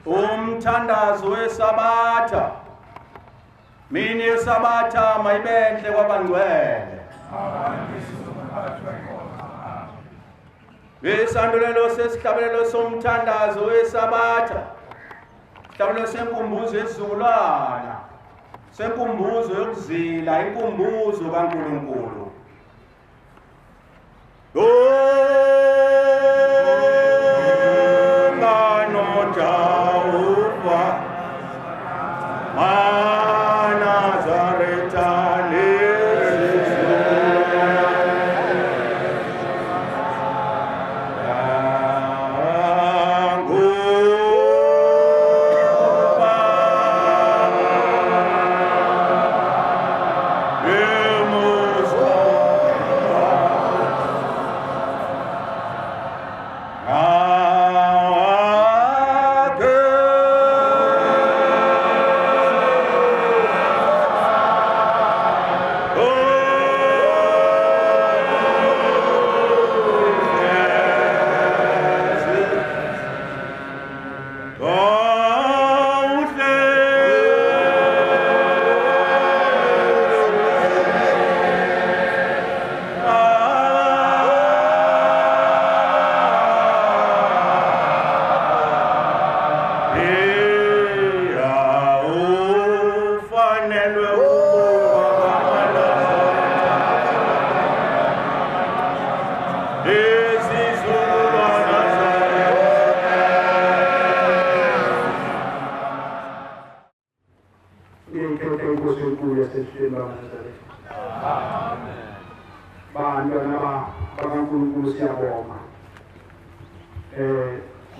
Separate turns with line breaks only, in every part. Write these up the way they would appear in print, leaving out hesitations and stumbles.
umthandazo wesabatha mini yesabatha mayibenhle kwabangcwele ngesandulelo sesihlabelelo somthandazo wesabatha sihlabelelo senkumbuzo yesizukulwana senkumbuzo yokuzila inkumbuzo kaNkulunkulu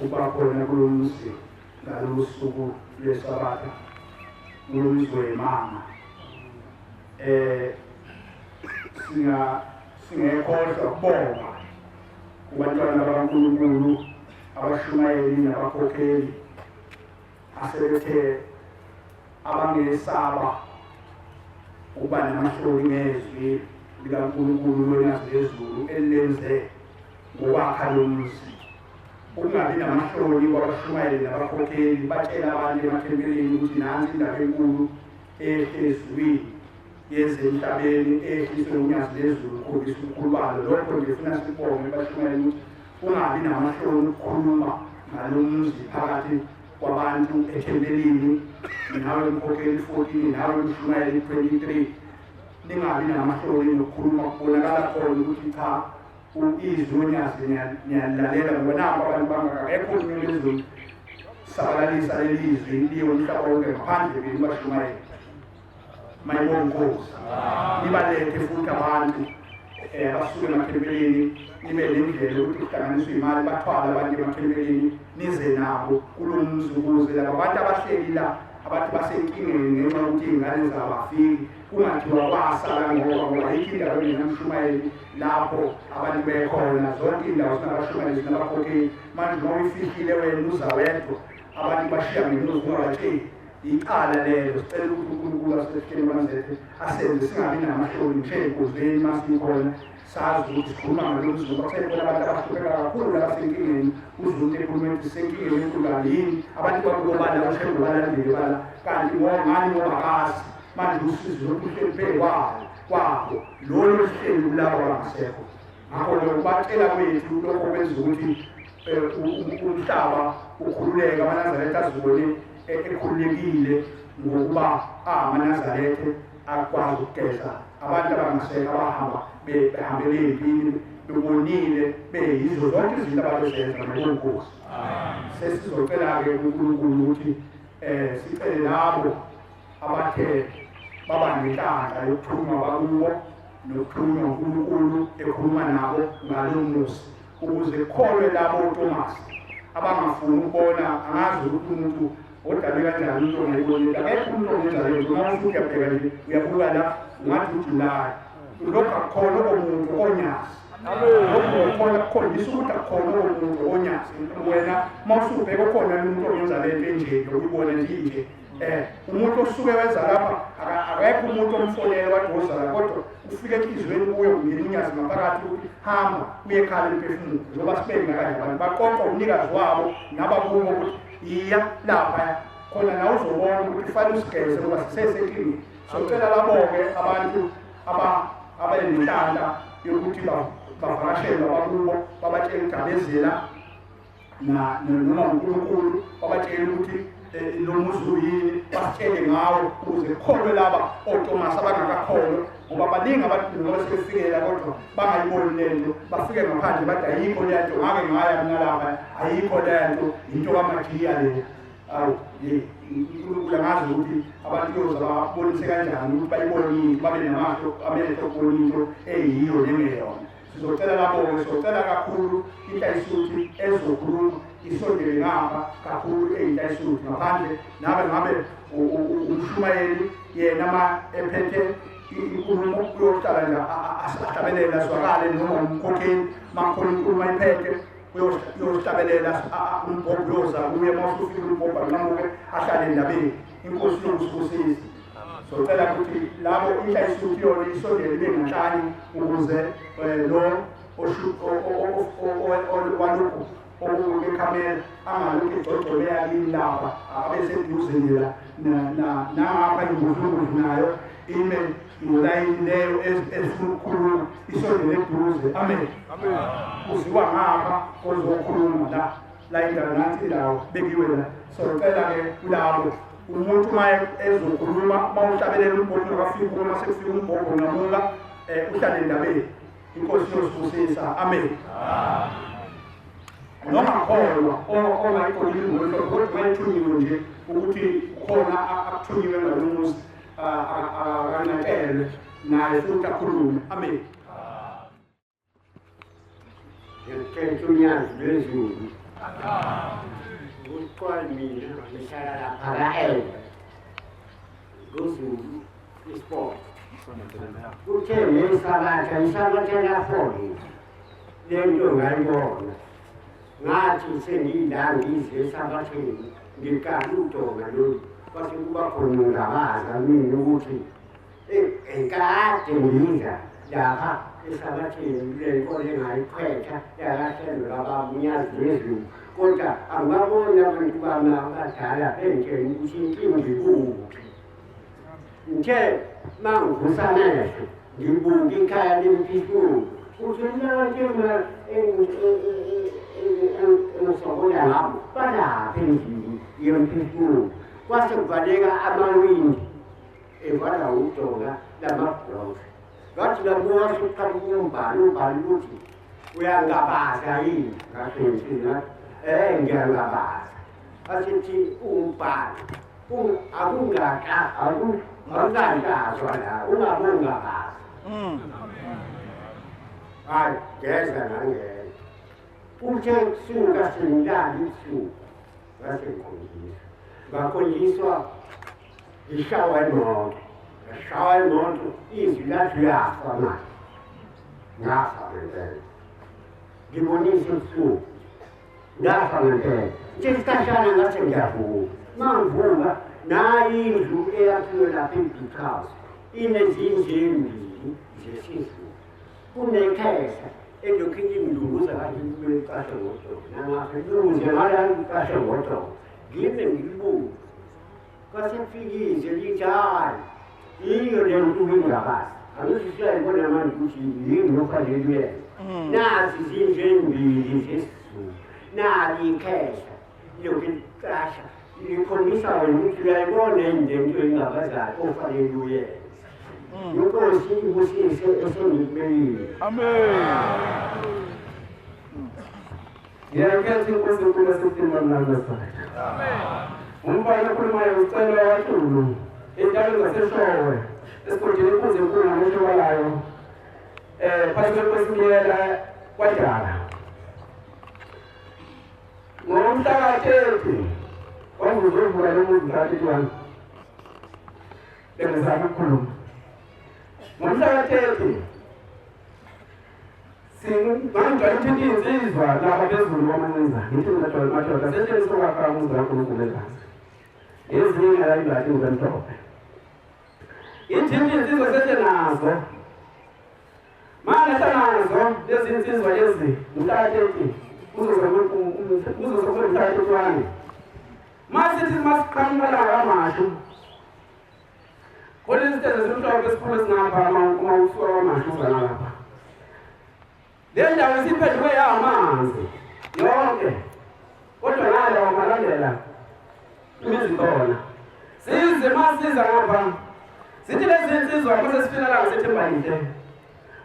ubakhona kulomzi ngalosuku lwesabatha kulomzwe mama singekhohlwa ukubonga kubantwana bakaNkulunkulu abashumayeli nabakhokheli asebethe abangesaba ukuba namahloni ngezwi likaNkulunkulu lonyazezulu elenze ngokwakha lomzi ungabi namahloni kwabashumayeli nabakhokheli batshela abantu emathempelini ukuthi nansi indaba enkulu ezulwini yenze emhlabeni ehliswe unyazezulu ukhombisa ubukhulu balo lokho ngifuna sibonge bashumayeli ukuthi ungabi namahloni ukukhuluma ngalomzi phakathi kwabantu ethempelini nawe umkhokheli 14 nawe umshumayeli 23 ningabi namahloni nokukhuluma kubonakala khona ukuthi cha izwi unyazi niyalalela ngoba nabo abantu bangakekho unyelezulu sabalalisa lelizwi liyo umhlaba wonke ngaphandle benu bashumayeli mayibonge inkosi nibalethe futhi abantu abasuke emathempelini nibe nendlela yokuthi kuhlanganiswe imali bathwala abantu emathempelini nize nabo kulomzi ukuze laba bantu abahleli la abantu basenkingeni ngenxa yokuthi iy'ngane zabo afiki kungathiwa kwasala ngoba ayikho indawo engenamshumayeli lapho abantu bekhona zonke iy'ndawo zinabashumayeli zinabakhokheli manje noma uyifihlile wena uzawedwa abantu bashiya ngemuzi kungatsheli icala lelo sicela ukuthi uNkulunkulu asesihleni kwanzethe asenze singabi namahloni ngisho ey'nkozweni masikhona sazi ukuthi sikhuluma ngalomzi ngoba kusekhona abantu abahlupheka kakhulu labasenkingeni uzuntu ekhuluma ukuthi senkingeni enkulu yini abantu bakubala ushebo balandele bala kanti ngani ngoba akazi manje usizo lokuhleli phezu kwabo lolo sihleli kulabo abangasekho ngakho-ke ukubatshela kwethu lokho kwenza ukuthi umhlaba ukhululeke amaNazaretha azibone ekhululekile ngokuba amaNazaretha akwazi ukugeza abantu abangasekho abahamba behambele empini bebonile beyizo zonke izinto ababezenza nobunkosi sesizocela-ke uNkulunkulu ukuthi sicele labo abathe baba nenhlanhla yokuthuma bakuwo nokuthuma uNkulunkulu ekhuluma nabo ngalo muzi ukuze kukholwe labo uThomas abangafuni ukubona angazi ukuthi umuntu odalwe kanjani into ongayibonile akekho umuntu ongenza lento uma usuke uyabheka nje uyabuka la ungathi uJulayi lokhu akukhona okomuntu onyazi lokhu khona kukhombisa ukuthi akukhona okomuntu onyazi wena uma usubheka khona umuntu ongenza lento enje uyibona nje umuntu osuke wenza lapha akekho umuntu omfonela wathi wozala kodwa ufike enhliziyweni kuyo ungena unyazi ngaphakathi ukuthi hamba uyekhala emphefumulo njengoba sibeke kanje abantu baqoqa umnikazi wabo nabakubo ukuthi iya lapha khona nawe uzobona ukuthi kufanele usigeze ngoba siseseklinikhi. Socela labo-ke abantu abayenenhlanda yokuthi bavakashele abakubo babatshele ukugabezela noma uNkulunkulu, babatshele ukuthi lo muzi uyini, basitshele ngawo ukuze kukholwe laba oThomas abangakakholwa, ngoba baningi abantu ngoba sebefikela kodwa bangayiboni lento, bafike ngaphandle bathi ayikho lento, ngake ngaya mina lapha ayikho lento, into kaMajiya le. Awu uNkulunkulu angazi ukuthi abantu bazabonise kanjani ukuthi bayibonile, babe namehlo amehlo ukubona into eyiyo nengeyona. Sizocela lapho-ke, sizocela kakhulu intayisuthi ezokhuluma isondele ngapha kakhulu eyintayisuthi ngaphandle ngabe umshumayeli yena ma ephethe inkulumo uyohlala nje ahlabelela azwakale noma umkhokheli makhona inkulumo ayiphethe uyohlabelela umbhobho uyoza uye mawusufika umbhobho anqamuke ahlale endabeni. Inkosi yokuzibusisa. Socela ukuthi labo intayisuthi yona isondele ibe nganhlanye ukuze lo walokhu okukhamela angalokhu egcogcole yakini lapha abeseduzeni la nangapha imbuhlunguzi nayo ime ngolayini leyo esifuna ukukhuluma isondele eduze. Amen. Kuziwa ngapha kozokhuluma la indawo nathi indawo bekiwe la. Socela-ke kulabo umuntu uma ezokhuluma mawuhlabelela umbhobho ungafika uma sekufika umbhobho ngamuka uhlale endabeni. Inkosi yosibusisa. Amen. Noma kholwa ongayikholile ngohlelo kodwa bayithunyiwe nje ukuthi khona akuthunyiwe ngalomuzi akanaqelwe naye futhi akhulume. Amen.
Ngiyacela lwezulu ukuqala mina ngihlala lapha la-Elbe ngozulu isport kuthe ngesabatha isabathela-4 lento ngayibona ngathi sengiyila ngize esabatheni ngikala udonga lolu kwase kuba khona ngabaza mina ukuthi ekade ngiza lapha esabatheni lenkolo engayikhwetha yakahlelwe abamnyazi wezulu kodwa angibaboni abantu bami abadala bentsheni ukuthi inkinga ikuphi. Ngithe uma ngivusamehlo ngibuka ikhaya lemphefumulo ukuthi njengoba engisokola ngabo balapha endlini yemphefumulo kwase kuvaleka amawindi evala udonga lamabhulokhi. Ngathi labuka suqhamuka umbhalo ukuthi uyangabaza yini ngathini ngiyangabaza. Asithi umbhalo akungakazwa la ungabungabaza. Hayi geza nangena uthe suka sengilala isuku ngasekhonjiswa ngakhonjiswa ishawa imoto izwi lathi yafa manje ngafa ngempela. Ngibonise usuku ngafa ngempela nje isikhashana ngase ngiyavuka. Mangivuka nayo indlu eyakhiwe lapha eBig House inezindlu ezimbili zesizulu. Kunekhehla elokhu ingilunguza kanje kube icashe ngodongo nangapha ilunguze ngala icashe ngodongo ngime ngilibuka. Kwase kufikile lithi hayi iyo le nto ingakazi angisisele bona manje ukuthi yini okufanele uyenze. Nazi izindlu ezimbili zesizulu nali ikhehla ilokhu icasha ikhombisa wena ukuthi uyayibona into engabazayo ofanele uyenze. Inkosi ibusise esengikubekile.
Amen.
Ngiyakhetha inkosi enkulu esifima mnangazana.
Amen.
Umfana okhulumayo ucela wathulu entabeni zaseshowe esigodini inkunzi enkulu ngoshobalayo phakathi kwesinyela kwaDala. Ngomhla ka-30 kwangizovula lo muzi ka-31 bengizama ukukhuluma. Ngomhla ka-30 ngangigcwala ukuthi insizwa laba bezulu kwamancinza ngithi ngingagcwala madoda sesenisokakha umuzi kaNkulunkulu ezansi ezinye ngalayilathi ngizamhlophe. Ngithi insizwa sesenazo
manje sanazo lezi insizwa lezi mhlathethe uzozoma mhlathethe wami masithi masiqhamuka amashu khona isiteze simhlophe esikhulu singapha uma usuka amashu uzana lapha le ndawo siphendwe yamanzi yonke kodwa nala wamalandela imizi khona size masiza ngapha sithi lezi insizwa mase sifika la ngasethembalite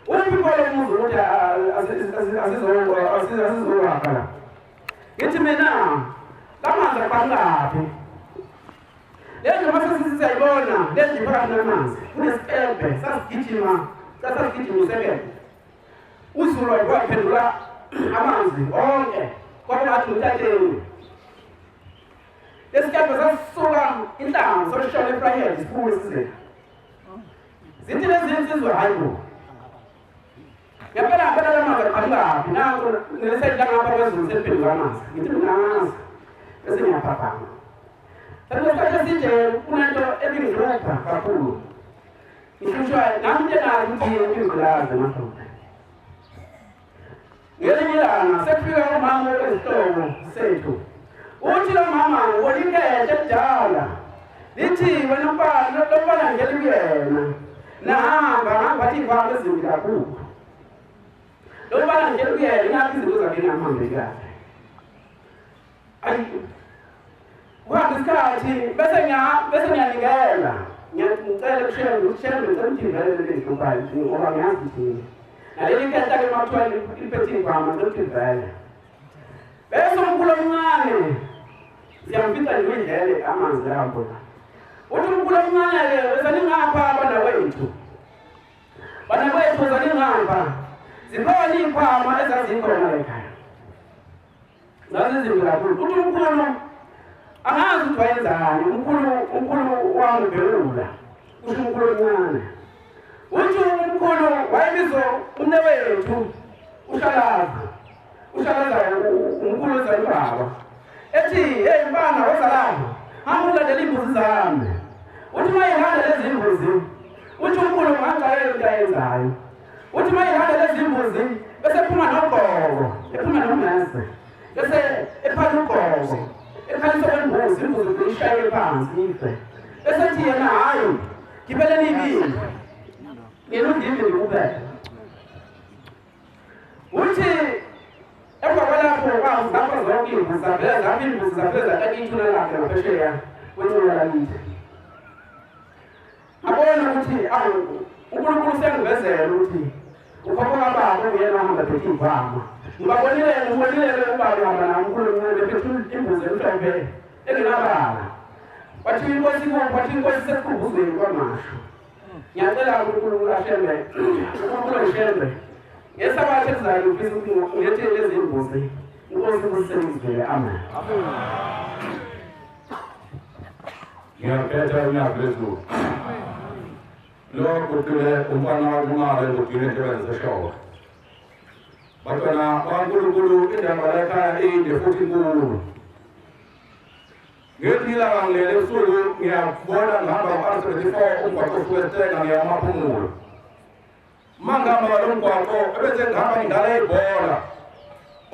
umpipho lomuzi ukuthi asizowakha la ngithi mina lamanzi aqhangaphi lezi mase sisayibona lezi phakathi namanzi kunesikembe sasigijima usekembe uzulu waphendula amanzi onke kwaba ngathi utateni lesikembe sasisuka intambo sokushona efrayeli sikhulu size zithi lezi insizwa hayibo ngempela lamanzi aqhangaphi nanko nesayidla ngapha kwezulu seliphendula amanzi ngithi mina amanzi bese ngiyaphaphama sakulesikhathi esinje kunento ebingizopha kakhulu ngishusha nami njengazi ukuthi ingculazi emahlombe ngelinye ilanga sekufika umama wesihlobo sethu uthi lo mama ngolikhethe kudala lithi wena lobana ngelikuyena nahamba ngaphathi ivalo ezimbi kakhulu lobana ngelikuyena ingaphi izinto zakhe ngingahambi kahle ayi kuhamba isikhathi bese ngiyanikela ngiyacela kushembe ukuthi vele lelihluphayo ngoba ngiyazi ukuthi naleli khetha ke makuthiwa liphethe igama ukuthi vele bese umkhulu omncane siyamfica nje amanzi lapho uthi umkhulu omncane bese lingapha bana wethu zalingapha zikhona izikhwama ezazikhona ekhaya zazizimbi kakhulu uthi umkhulu angazi ukuthi wayenzani umkhulu wami Belula usho umkhulu omncane uthi umkhulu wayebizo umnewethu ushalaza umkhulu wezalibaba ethi hey mbana wazalama hamba ulandela imbuzi zami uthi mayihanda lezi imbuzi uthi umkhulu ngangayela into ayenzayo uthi mayihanda lezi imbuzi bese ephuma nogogo ephuma nomese bese ephatha ugogo ekhalisa kwembuzi imbuzi zishaye phansi ife bese ethi yena hayi gibeleni ibili yena undimbi ndikuphela uthi emva kwalapho zapha zonke imbuzi zavela zathatha lakhe ngaphesheya kwenculo lakithi abona ukuthi uNkulunkulu sengivezela ukuthi ukhokho kababa uyena ohamba phethe ivama ngibabonile ubaba uhamba nami umkhulu omncane bephethe imbuzi emhlophe engenabala wathi inkosi sesikhumbuzo kwamasho ngiyacela uNkulunkulu ashembe uNkulunkulu ashembe ngesabatha esizayo ufisa ukuthi ngilethe lezi imbuzi inkosi kusebenzele amen
ngiyaphetha unyaka lezulu lokho kule umfana wangale ngokugcina njengenze showa batwana baNkulunkulu indaba lekhaya inde futhi inkulu ngethila ngangele ebusuku ngiyabona ngihamba ku-R74 umgwaqo ofukwesitena ngiyamaphumulo mangihamba ngalo mgwaqo ebese ngihamba ngidlala ibhola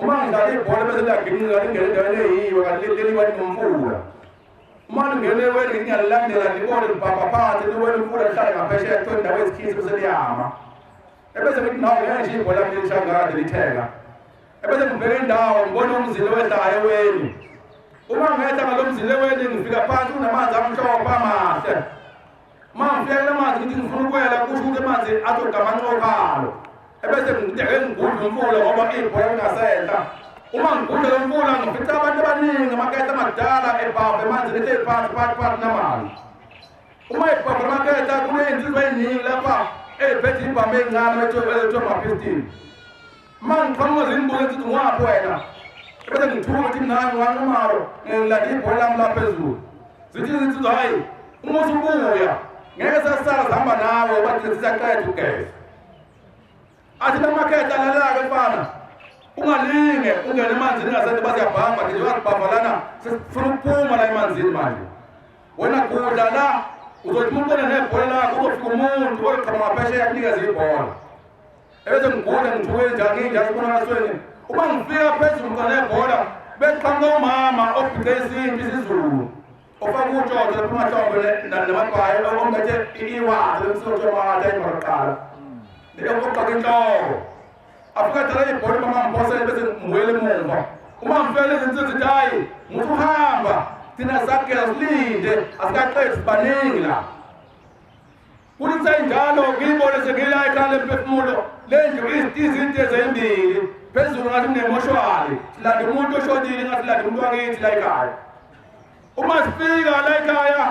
uma ngidlala ibhola bese liyaginqika lingene endaweni eyiyo kanti leliwa linomfula uma lingene weni ngiyalilandela ngibone libhamba phansi liwena umfula lihlale ngaphesheya kuthiwa indawo ezikhisi bese liyama ebese ngithi nawo ngeke nje ibhola ngilishangade litheka ebese ngibheke indawo ngibone umzila wehlayo eweni uma ngetha ngalo mzila eweni ngifika phansi kunamanzi amhlophe amahle uma ngifika kula manzi ngithi ngifuna ukwela kusho ukuthi amanzi azogamancophalo ebese ngideke ngigudla umfula ngoba ibhola lingasehla uma ngigudla lo mfula ngifica abantu abaningi amaketha amadala ebhabha emanzini ethe phansi phakathi namanzi uma ebhabha amaketha kuney'nsizwa ey'ningi lapha ey'phethe ibhambe ey'ncane ethiwa amapistini uma ngiqhamuka zimbuza ngithi ngwaphi wena ebese ngithuka ukuthi mnani wanqumalo ngilanda ibhola lami la phezulu zithi izinsizwa hayi uma usubuya ngeke sasala zihamba nawe bathi sisaqeda ugeza athi namakhetha alalaka mfana ungalinge ungene emanzini ingasenti baziyabhamba nje bazibhamba lana sifuna ukuphuma la emanzini manje wena gudla la uzothi umuntu nebhola lakho uzofika umuntu oyiqhama ngaphesheya kunikeza ibhola ebese ngigula ngithukele njani njalo kubonakalisweni uma ngifika phezulu khona ebhola beqhamuka umama obhike isimbi isiZulu ofaka utshotho emahlombe namagwayi ombethe iwazi lemsotho amata emaraqala leyokuqaka inhloko afika dala ibhola mama ngiphosele bese ngibuyele emuva uma ngifika lezi nsizwa zithi hayi nguthi uhamba thina sakela silinde asikaqedi sibaningi la kuthi kusenjalo ngiyibone sengila ekhaya lemphefumulo lendlu izinto ezimbili phezulu ngathi kunemoshwali silande umuntu oshonile ngathi silande umuntu wakithi la ekhaya uma sifika la ekhaya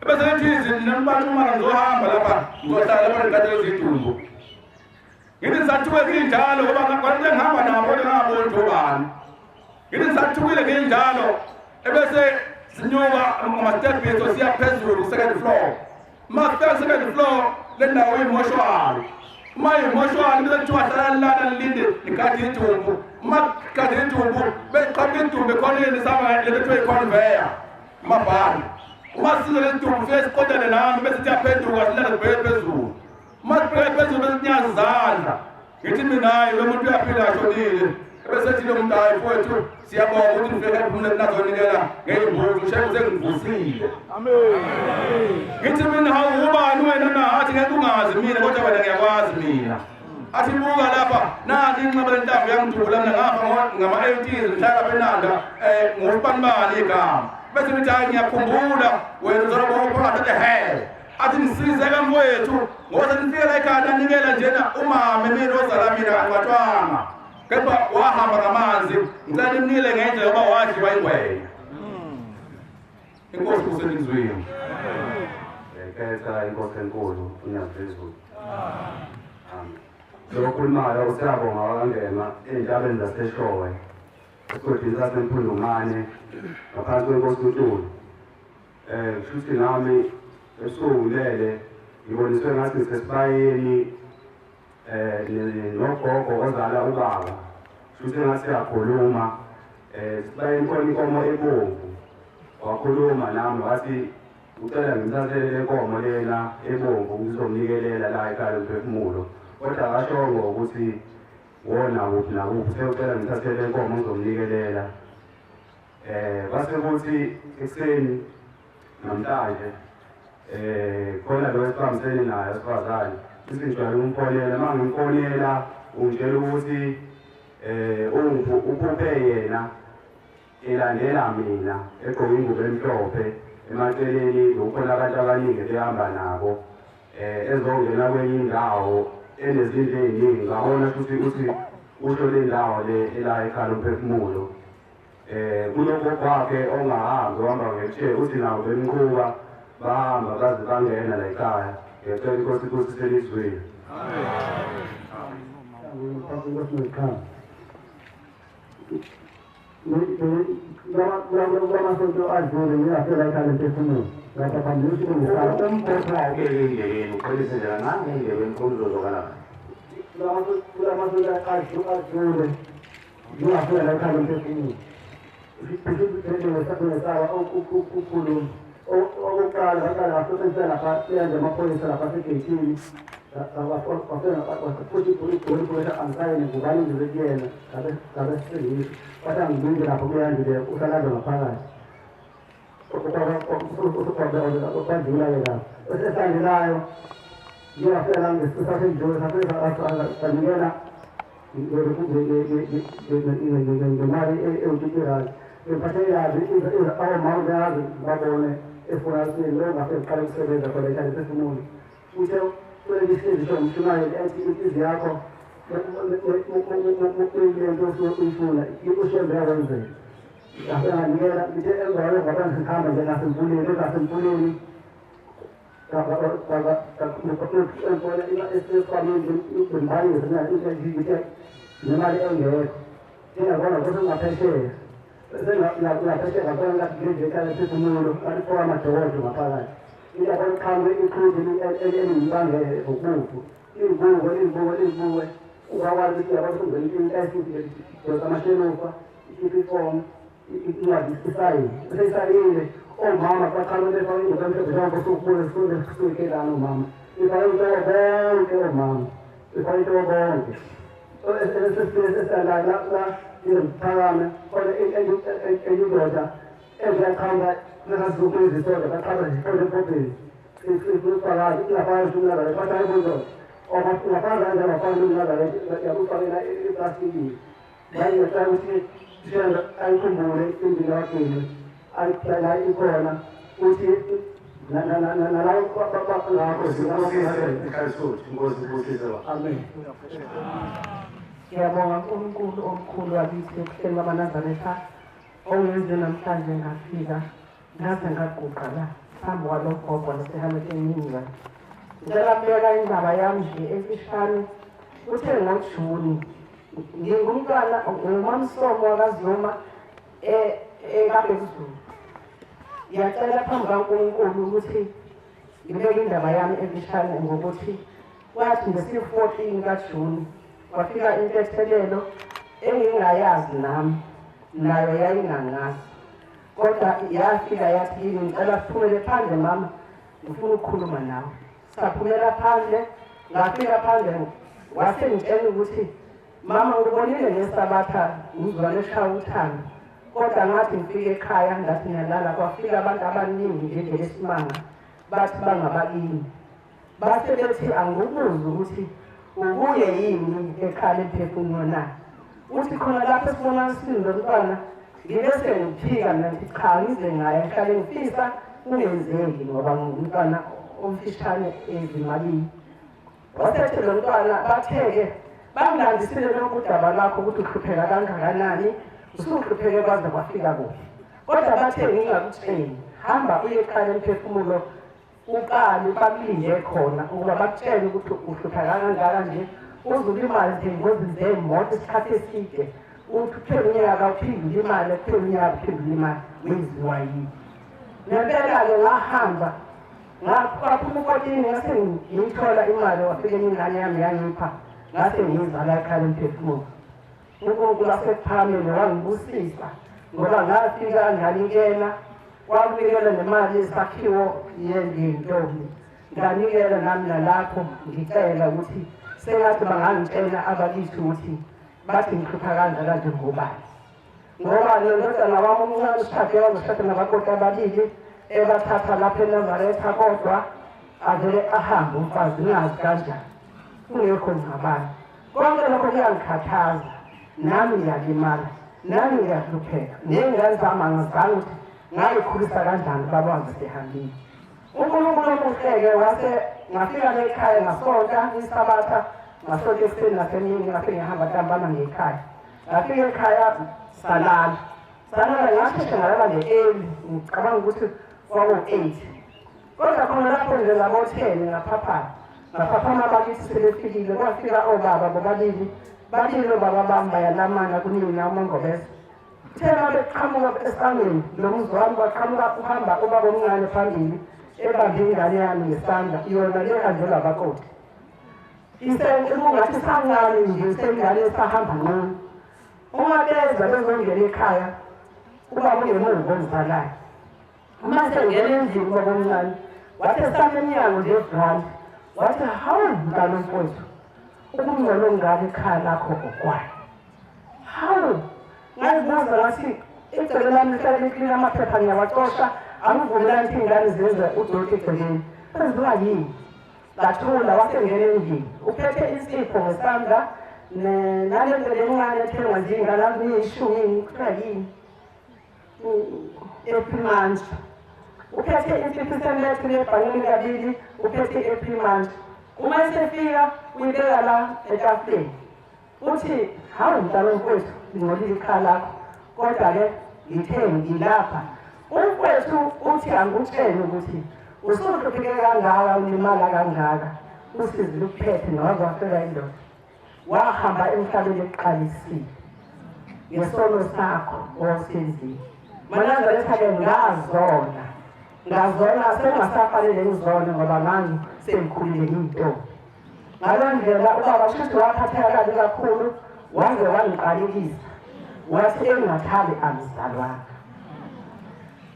bese lithi nanibantu uma ngizohamba lapha ngizohlala lapha ngikhathele izidumbu ngithi ngisathuke kinjalo ngoba kwanele ngihamba nabo kodwa ngingaboni njobani ngithi ngisathukile kinjalo ebese sinyuka ngama-stepbase siya phezulu ku-second floor uma sifika ku-second floor le ndawo imoshwali uma imoshwali bese kuthiwa hlala lana lilinde ngikhathi idumbu uma khathi idumbu beqhamuka idumbu ekhoneni sihamba lento kuthiwa i-conveyor amabhani uma sizo lezi dumbu fike siqondane nami bese siyaphenduka silala sibheke phezulu uma sibheke phezulu bese sinyaza izandla ngithi minayo lo muntu uyaphila ashonile ebese ethi lo muntu hayi mfowethu siyabonga ukuthi nifike ephumule nazonikela ngey'mbuzi ushaye sengivusile ngithi mina hawu ubani wena na athi ngeke ungazi mina kodwa wena ngiyakwazi mina athi buka lapha nanti inxeba lentambo yangidubula mina ngafa ngama-80s ngihlala lapha eNanda ngosibanibani igama bese ngithi hayi ngiyakhumbula wena uzoloba uphakathi athi he athi ngisizeka mfowethu ngoba nifike la ekhaya nanikela njena umama mina ozala mina kangatshwanga kepha wahamba ngamanzi ngicela nimnile ngendlela yoba wadliwa ingwenya inkosi kusenizwini
ekhetha inkosi enkulu unyazizulu lokhulumayo usiyabonga wakangena ey'ntabeni zaseshowe esigodini sasemphundumane ngaphansi kwenkosi uNtuli kushuthi nami esukulele ngiboniswe ngathi ngisesibayeni nogogo ozala ubaba kushuthi ngathi siyakhuluma sibayeni khona inkomo ebomvu wakhuluma nami wathi ucela ngimthathele le nkomo lena ebomvu ngizomnikelela la ekhaya lomphefumulo kodwa akashongo ukuthi wona kuphi nakuphi sewucela ngithathele le nkomo ngizomnikelela base kuthi ekuseni namhlanje khona lo esibambisene naye esifazane uthi ngijwayele ukumfonela uma ngimfonela ungitshela ukuthi uphuphe yena elandela mina egqoke ingubo emhlophe emaceleni kukhona abantu abaningi behamba nabo ezongena kwenye indawo enezindlu ey'ningi ngabona futhi ukuthi usho le ndawo le ela ekhaya lomphefumulo kunogogo kwakhe ongahambi ohamba nge-chair uthi nabo bemqhuba bahamba baze bangena la ekhaya ngiyacela inkosi ukuthi selizwile
Lamasonto adlule ngiyafela ekhaya lomphefumulo ngaphambi kokuthi
umphetho awukelendleleni uqhelise njela nangendleleni khona uzozokalapha
lamasonto adlule ngiyafela ekhaya lomphefumulo ngesaba ukukhuluma okokuqala baqala basebenzisa lapha beyenza amaphoyisa lapha asegeyithini futhi ipolisa angisayeni ngubani ngize kuyena ngabe sisengisi bathi angibinde lapho kuyandile usalaza ngaphakathi kwadlula-ke lapho esesandelayo ngiyafela ngesisasendlule sanikela ngemali ewutitirayo ngiphathekazi awomama beyazi babone efonasini lo ngase ngiqale ukusebenza khona ekhaya lomphefumulo uthe kulelisizi somshumayeli ethi inhlizi yakho lento uyifuna ushembe yakwenzela ngasenganikela ngithe emvayo ngoba ngihamba nje ngasemfuleni ezasemfuleni esifamile nemali engekho ingabona ukuthi ungaphesheya ngaphesheya ngabona ngathi ngenje ekhaya lomphefumulo alifika amadokodo ngaphakathi iyabona iqhamuke iqhuzu elingibangele ngokufu iy'buke ungakwazi ukuthi uyakwazi ukungena into amashelufa ikhipha ifomu incwadi isayini bese isayile omama baqala befake ingubo emhlophe njengoba usukubona sifunde sikuyikelana omama ifake into bonke omama ifanele bonke esesala iziphakame khona engidoda eziyaqhamba nezazukuzisonke baqhamba zifole ebhobheni sifakazi ingafani shumnazare fatha ibuzo ungafanga kanjani ngafani umnazare yakufakela eplastikini bayingecela ukuthi siyenza ayikhumbule indlela wakini la ikhona ukuthi nalawo ngakho amen.
Ngiyabonga uNkulunkulu omkhulu wakithi ekuhleni kwamanazareta owenze namhlanje ngafika ngaze ngaguqa la phambi kwalogogo lasehamlet eninga. Ngicela kubeka indaba yami nje emfishane kuthe ngoJuni ngingumntwana ngumamsomo wakaZuma eKabhekuzulu. Ngiyacela phambi kaNkulunkulu ukuthi ngibeke indaba yami emfishane ngokuthi kwathi ngesi-14 kaJuni kwafika intethelelo engingayazi nami nayo yayingangazi kodwa yafika yathi yini ngicela siphumele phandle mama ngifuna ukukhuluma nawe. Saphumela phandle ngafika phandle wasengitshela ukuthi mama ngibonile ngesabatha ngizwane eshaya uthando kodwa ngathi ngifike ekhaya ngathi ngiyalala kwafika abantu abaningi ngendlela esimanga bathi bangabakini base bethi angikubuzi ukuthi ukuye yini ekhala emphefumulweni na uthi khona lapho esibona sindo mntwana ngibe sengiphika mina ngithi cha ngize ngaye ngihlale ngifisa kungenzeki ngoba ngumntwana omfishane ezimalini. Wasethi lo mntwana batheke bangilandisile lokhu udaba lakho ukuthi uhlupheka kangakanani usuhlupheke kwaze kwafika kuphi kodwa bathe ngingakutsheli hamba uye ekhala emphefumulo uqale bakulinde khona ukuba bakutshele ukuthi uhlupha kangaka nje uzuba imali zengozini zemoto isikhathi eside uthi uphela unyaka uphindule imali kuphela unyaka uphindule imali wenziwa yini. Ngempela-ke ngahamba ngaphuma ukotini ngase ngiyithola imali wafike ingane yami yangipha ngase ngiyizala ekhala emphefumulo. uNkulunkulu asekuphamile wangibusisa ngoba ngafika nganikela wakunikela nemali yesakhiwo yentombi nganikela nami nalapho ngicela ukuthi sengathi bangangitshela abakithi ukuthi bathi ngihlupha kanjalo nje ngobani ngoba lendodana wami omncane uSithathe wazoshada nabakoti ababili ebathatha lapha eNazaretha kodwa avele ahambe umfazi ngazi kanjani kungekho ngabani. Konke lokho kuyangikhathaza nami ngiyalimala nami ngiyahlupheka ney'ngane zami angazange ukuthi ngayikhulisa kanjani babanga sehambile. uNkulunkulu omuhle-ke wase ngafika nekhaya ngasonta isabatha ngasonta ekuseni nasemini ngafike ngihamba ntambama ngekhaya ngafika ekhaya salala ngasheshe ngalala nge-early ngicabanga ukuthi kwaku-8 kodwa khona lapho nje labo-10 ngaphaphama abakithi sebefikile kwafika obaba bobabili obaba bami bayalamana kunina uMongobese thema beqhamuka esangweni nomuzi wami baqhamuka uhamba ubaba omncane phambili ebambe ingane yami ngesandla yona lehanjelwa abakoti kungathi sancane nje sengane esahamba nqunu. Uma beza bezongena ekhaya ubaba ungemuva ongizalayo uma sengena endlini ubaba omncane wathi esame emnyango nje evrandi wathi hawu mntana mfowethu ukungcono ngani ekhaya lakho okwayo hawu ngazibuza ngathi icele lami lihlale liklina amaphepha ngiyawacosha angivumelani ukuthi iy'ngane zenze udoti egcekeni senziwa yini ngathula wasengena endlini uphethe isipho ngesandla nale ndlela encane ethengwa nje iy'ngane aziyishumi kuthiwa yini eprimanje uphethe isipho isemlethe lebhanini kabili uphethe eprimanje uma esefika uyibeka la etafuleni uthi hawu mntana mfowethu ngingcolile ikhaya lakho kodwa-ke ngithe ngilapha umfowethu uthi angikutshele ukuthi usuhlupheke kangaka ulimala kangaka usizi lukuphethe nawaze wafika indoda wahamba emhlabeni ekuqalisile ngesono sakho owasenzile. Manazaretha-ke ngazona sengasafanele ngizone ngoba ngani sengikhulile ngiyintombi. Ngaleyo ndlela ubaba kushuthi waphatheka kabi kakhulu waze wangiqalekisa wathi engathali angizalwanga.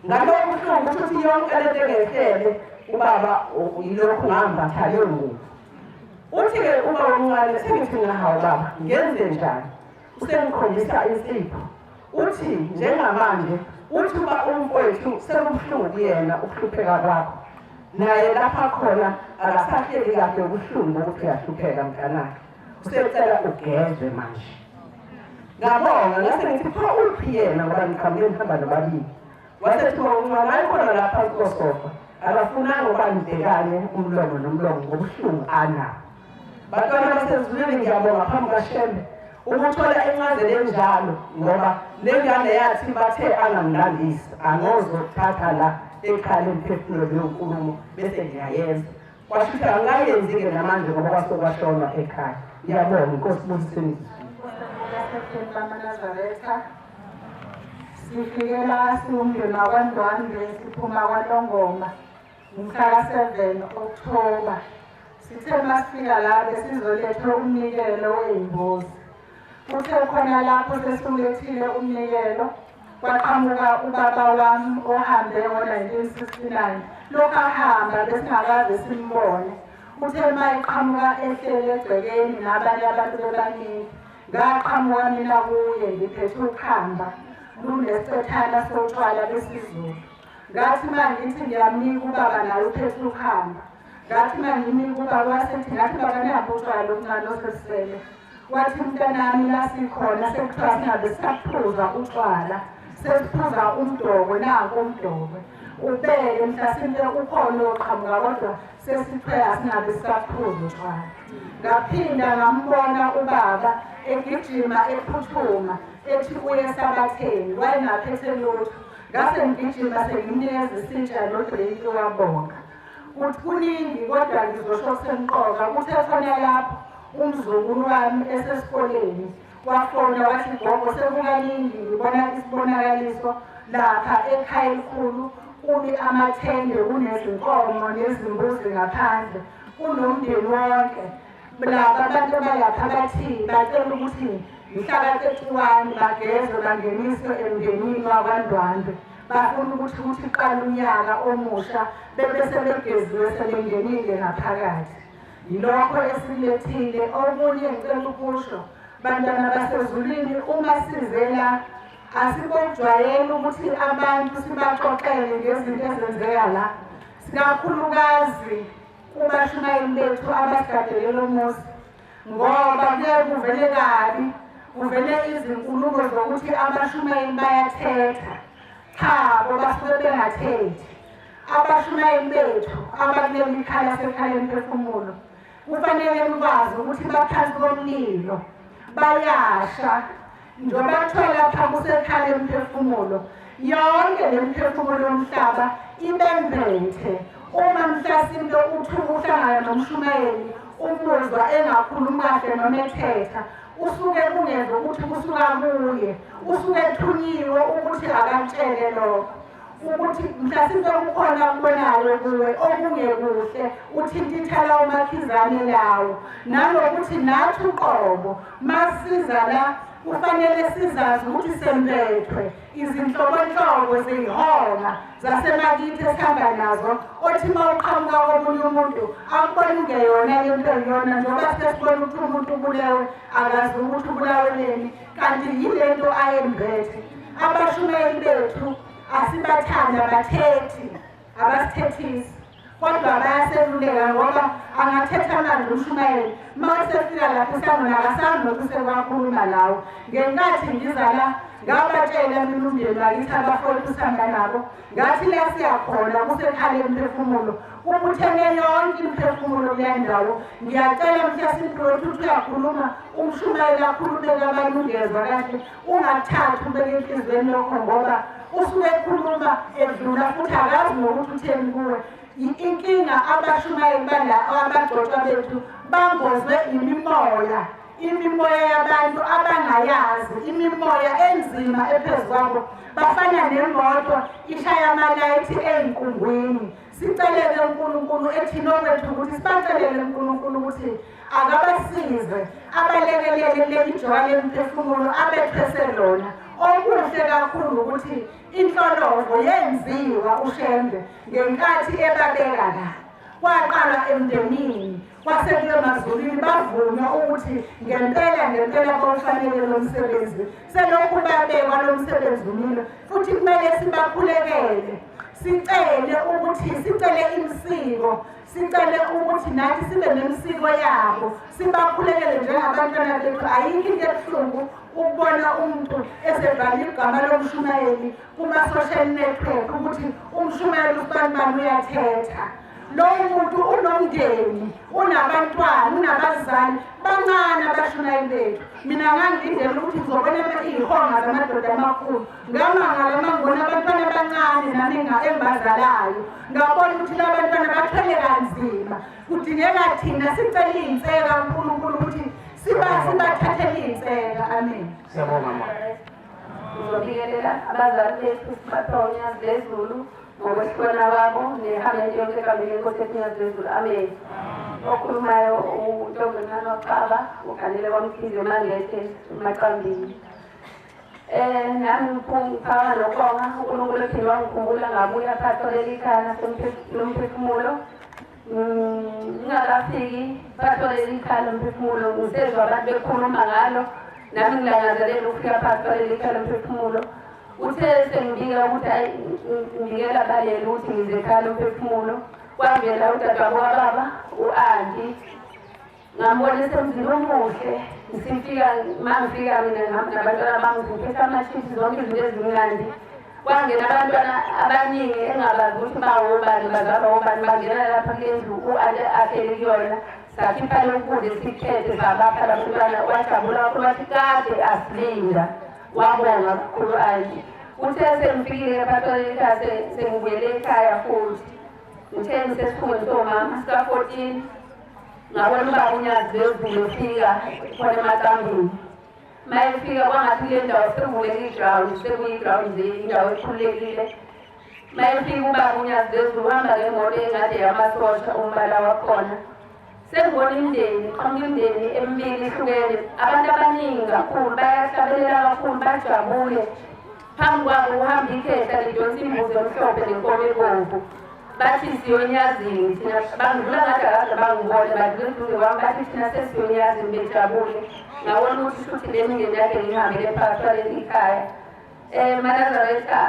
Ngaloyo buhlungu ukuthi yonke lento engehlele ubaba yilokhu ngahamba thale ngubo Uthi-ke uma omncane sengithi hawu baba ngenze njani usengikhombisa insipho uthi njengamanje uthi uba umfowethu sekubuhlungu kuyena ukuhlupheka kwakho naye lapha khona akasahleli kahle ubuhlungu ukuthi uyahlupheka mntanakhe usecela ugezwe manje ngabonga ngase ngithi pho uphi yena ngoba ngiqhamuke ngihamba nobabili wasethi umncane ayikhona lapha kusofa akafunanga uba nibhekane umlomo nomlomo ngobuhlungu anabo bantwana basezulwini ngiyabonga phambi kaShembe ukuthola incazelo enjalo ngoba lengane yathi bathe angamlandisi angozothatha la ekhaya emphefumulo leyo nkulumo bese ngiyayenza kwashuthi angayenzi-ke namanje ngoba kwasokwashonwa ekhaya ngiyabonga inkosi busini
Nazaretha sifike la siwumndeni wakwaNdwandwe siphuma kwaNtongoma ngomhla ka-7 October sithe masifika la besizoletha umnikelo wey'mbuzi uthe khona lapho sesiwulethile umnikelo kwaqhamuka ubaba wami ohambe ngo-1969 lokhu ahamba besingakaze simbone uthe ma eqhamuka ehlele egcekeni nabanye abantu bebaningi ngaqhamuka mina kuye ngiphethe ukhamba lunesethana sotshwala besizulu ngathi ma ngithi ngiyamnika ubaba naye uphethe ukhamba ngathi ma ngimnika ubaba wasethi ngathi bakanihamba utshwala obuncane osesisele wathi mntanami la sikhona sekuthiwa singabe sisaphuza utshwala sesiphuza umdokwe nanko umdokwe ubeke mhlasimpe ukhona oqhamuka kodwa sesithe asingabe sisaphuza utshwala ngaphinda ngambona ubaba egijima ephuthuma ethi uye esabatheni wayengaphethe lutho ngase ngigijima sengimnikeza isitsha nodreyiki wabonga uthi kuningi kodwa ngizosho semqoka kuthe khona lapho umzukulu wami esesikoleni wafona wathi gogo sekukaningi ngibona isibonakaliso lapha ekhaya elikhulu kumi amathende kunezinkomo nezimbuzi ngaphandle kunomndeni wonke laba abantu abalapha bathi bacela ukuthi mhlaka-31 bagezwe bangeniswe emndenini wakwaNdwandwe bafuna ukuthi qala unyaka omusha bebese begeziwe sebengenile ngaphakathi yilokho esilethile okunye ngicela ukusho bantwana basezulwini uma sizela asibojwayele ukuthi abantu sibaxoxele ngezinto ezenzeka la sikakhulukazi kubashumayeli bethu abasigadele lo muzi ngoba kuye kuvele kabi kuvele izinkulumo zokuthi abashumayeli bayathetha chabo basuke bengathethi abashumayeli bethu abakuleli khaya sekhaya emphefumulo kufanele ukwazi ukuthi baphansi komlilo bayasha njengoba bathola phambi kusekhaya emphefumulo yonke le mphefumulo yomhlaba ibembethe uma mhlasimpe uthuka uhlangana nomshumayeli umuzwa engakhulumi kahle noma ethetha usuke kungeza ukuthi kusuka kuye usuke ethunyiwe ukuthi akantshele lokho ukuthi mhlasimpe kukhona akubonayo kuwe okungekuhle uthintithela umakhizane lawo nanokuthi nathi uqobo masiza la kufanele sizazi ukuthi sembethwe izinhlobonhlobo zey'honga zasemakithi esihamba nazo othi uma uqhamuka komunye umuntu akubona ungeyona lento eyona njengoba sesibona ukuthi umuntu ubulewe akazi ukuthi ubulaweleni kanti yilento ayembethe abashumeli bethu asibathanda abathethi abasithethisi kodwa bayaseluleka ngoba angathetha manje umshumayeli uma esefika lapho esangona akasazi nokuthi kwakhuluma lawo ngenkathi ngiza la ngabatshela mina umndeni wakithi abafowethu sihamba nabo ngathi la siyakhona kusekhaya emphefumulo kubuthene yonke imphefumulo kuleya ndawo ngiyacela mhlasimpe wethu ukuthi uyakhuluma umshumayeli akhulumele abantu ungezwa kahle ungathathi ubeke enhliziyweni lokho ngoba usuke ekhuluma edlula futhi akazi nokuthi utheni kuwe inkinga abashumayeli abagcotshwa bethu bambozwe imimoya yabantu abangayazi imimoya enzima ephezu kwabo bafana nemoto ishaya amalayithi ey'nkungwini sicelele uNkulunkulu ethina okwethu ukuthi sibacelele uNkulunkulu ukuthi akabasize abalekelele leli jowa lemphefumulo abethese lona okuhle kakhulu ukuthi inhlolovo yenziwa uShembe ngenkathi ebabeka la kwaqala emndenini kwasekuyo emazulwini bavunywa ukuthi ngempela bawufanele lo msebenzi selokhu babekwa lo msebenzi umile futhi kumele sibakhulekele sicele imsiko sicele ukuthi nathi sibe nemsiko yabo sibakhulekele njengabantwana bethu ayikho into ebuhlungu ukubona umuntu esevala igama lomshumayeli kuma-social network ukuthi umshumayeli ubanibani uyathetha lowo muntu unomndeni unabantwana unabazali bancane abashumayeli bethu mina ngangilindele ukuthi ngizobona iy'honga zamadoda amakhulu ngamangala mangibona abantwana abancane nami engibazalayo ngabona ukuthi labantwana bathwele kanzima kudingeka thina sicele iy'nseka uNkulunkulu ukuthi sibathathele iy'nseka amen.
Siyabonga mama.
Ngizobingelela abazali bethu bathonya zezulu ngokwesibona kwabo nehameni yonke egameni lenkosi yethu yazezulu amen. Okhulumayo uNtombazane waCaba uganele kwaMkhize Mangethe Maqambini. Nami ngiphaka nokubonga uNkulunkulu ephinde wangikhumbula ngabuya phakathi leli khaya lomphefumulo. Ngingakafiki phakathi leli khaya lomphefumulo ngisezwa abantu bekhuluma ngalo nami ngilangazelela ukufika phakathi leli khaya lomphefumulo. Uthe sengibika ukuthi ngibikela balele ukuthi ngizekhaya lomphefumulo kwavela udadewabo kababa u-Anti ngambona esemzini omuhle mangifika mina nabantwana bami ngiphethe amashiti zonke izinto ezimnandi kwangena abantwana abaningi engabazi ukuthi bawobani bazalwa obani bangena lapha kulendlu u-Anti akhele kuyona sakhipha lokudla esikhethe sabapha labantwana wajabula kakhulu wathi kade asilinda wabonga kakhulu Anti. Uthe sengifikile phakathi ekhaya sengibuyele ekhaya futhi ngithe ngisesifundweni somama sika-14 ngabona ubaba uNyazi wezulu ufika khona eMaqambini. Mayefika kwangathi le ndawo sekuvuleke i-ground sekuyi-ground nje indawo ekhululekile. Mayefika ubaba uNyazi wezulu uhamba ngemoto engade yamasosha umbala wakhona. Sengibona imindeni qhamuka imindeni emibili ihlukene abantu abaningi kakhulu bayahlabelela kakhulu bajabule phambi kwabo uhamba ikhehla lidonsa imbuzi emhlophe nenkomo ebomvu bathi siyonyazini thina bangidlula ngathi akade bangibone badlula eduze kwami bathi thina sesiyonyazini bejabule ngabona ukuthi futhi le mingeni yakhe ngihambele phakathi kwaleli khaya Manazaretha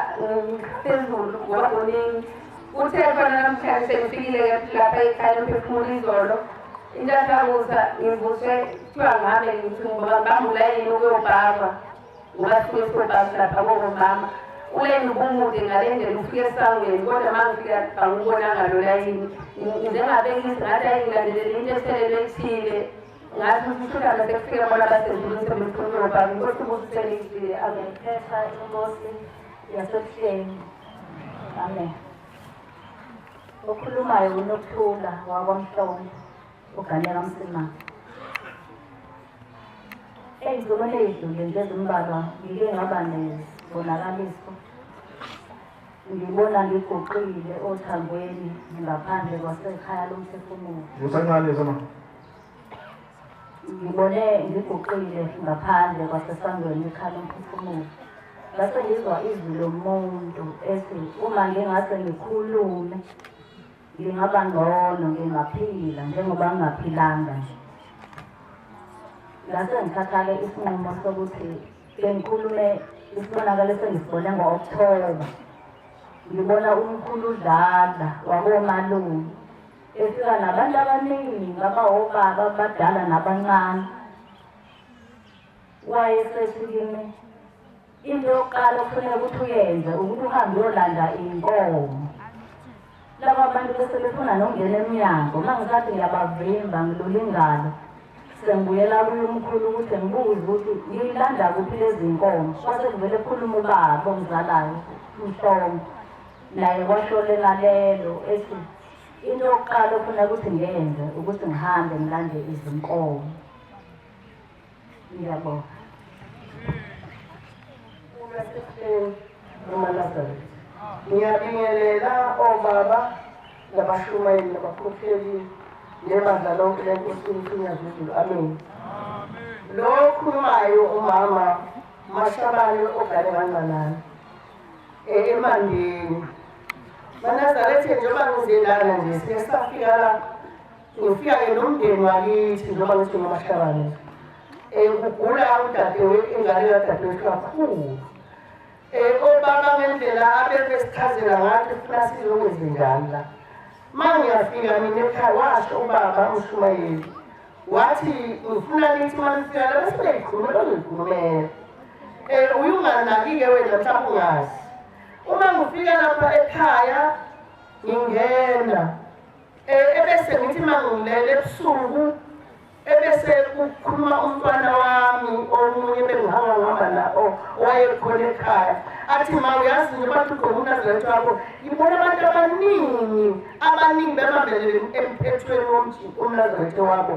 phezulu ngobaboningi uthe khona namhlanje sengifikile lapha ekhaya lomphefumulo izolo intathakusa ngivuswe kuthiwa ngame ngithi ngibamulayini ukuyobhava ngoba sifike sobhava lapha komama uleni ubumude ngale ndlela ufike esangweni kodwa mangifika angibonanga lo layini njengabekisi ngathi ayingilandelele into ethelele ethile ngathi usuhlala sekufika bona basendlini sebefuna ukuyobhava inkosi ubusithelekile
Ngiphetha inkosi yasebuhleni amen. Okhulumayo uNokuthula wakwaMhlongo uGanela Msimanga. Ey'nsukwini ey'dlule nje ezimbalwa ngike ngaba nesibonakaliso ngibona ngiguqile othangweni ngaphandle kwasekhaya lomphefumulo.
Usancane sama.
Ngibone ngiguqile ngaphandle kwasesangweni ekhaya lomphefumulo. Ngase ngizwa izwi lomuntu ethi uma ngingase ngikhulume ngingaba ngcono ngingaphila njengoba ngingaphilanga nje. Ngase ngithatha-ke isinqumo sokuthi bengikhulume isibonakaliso engisibone ngo-October. Ngibona umkhulu uDladla wakomalume efika nabantu abaningi abawobaba abadala nabancane. Wayesethi kimi into yokuqala okufuneka ukuthi uyenze ukuthi uhambe uyolanda iy'nkomo. Laba abantu bese befuna nokungena emnyango mangisathi ngiyabavimba ngilula ingalo sengibuyela kuye umkhulu ukuthi ngibuze ukuthi ngiyilanda kuphi lezi nkomo. Kwase kuvele kukhuluma ubaba ongizalayo uMhlongo naye kwasholela lelo ethi into yokuqala ofuna ukuthi ngiyenze ukuthi ngihambe ngilande izinkomo. Ngiyabonga.
Ngiyabingelela obaba nabashumayeli nabakhokheli nebandla lonke lenkosi yazezulu amen. Lo okhulumayo umama Mashabane ogane kancanana eMandeni. Manazaretha njengoba ngizilana nje sesafika la ngifika-ke nomndeni wakithi njengoba ngithi ngoMashabane kugula ingane kadadewethu kakhulu. Obaba ngendlela abebesichazela ngathi funa sizokwenza njani la. Uma ngiyafika mina ekhaya washo ubaba uShumayeli wathi ngifuna nithi uma nifika la bese beyikhuluma ngiyikhulumela. Uyunganaki-ke wena mhlawumbe ungazi. Uma ngifika lapha ekhaya ngingena ebese ngithi uma ngilele ebusuku ebese kukhuluma umntwana wami omunye bengihamba nabo owayekhona ekhaya athi ma uyazi nje bathi uGomnazaretha wakho ngibona abantu abaningi bemabelele emphethweni womNazaretha wakho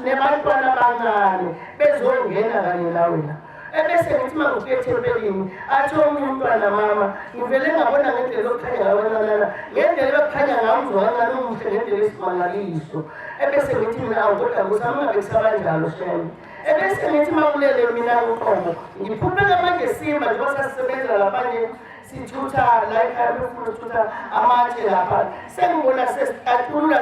nebantwana abancane bezongena kanye na wena. Ebese ngithi uma ngifika ethempelini athi omunye umntwana mama ngivele ngabona ngendlela okukhanya ngabancanana ngendlela okukhanya ngawo umzwakancane umuhle ngendlela esimangaliso. Ebese ngithi mina awukodwa ngusami ungabe kusabanjalo sheme. Ebese ngithi uma kulele mina uqobo ngiphupheka manje simba njengoba sasisebenza labanye sithutha la ekhaya befuna ukuthutha amatshe lapha sengibona sesiqatulula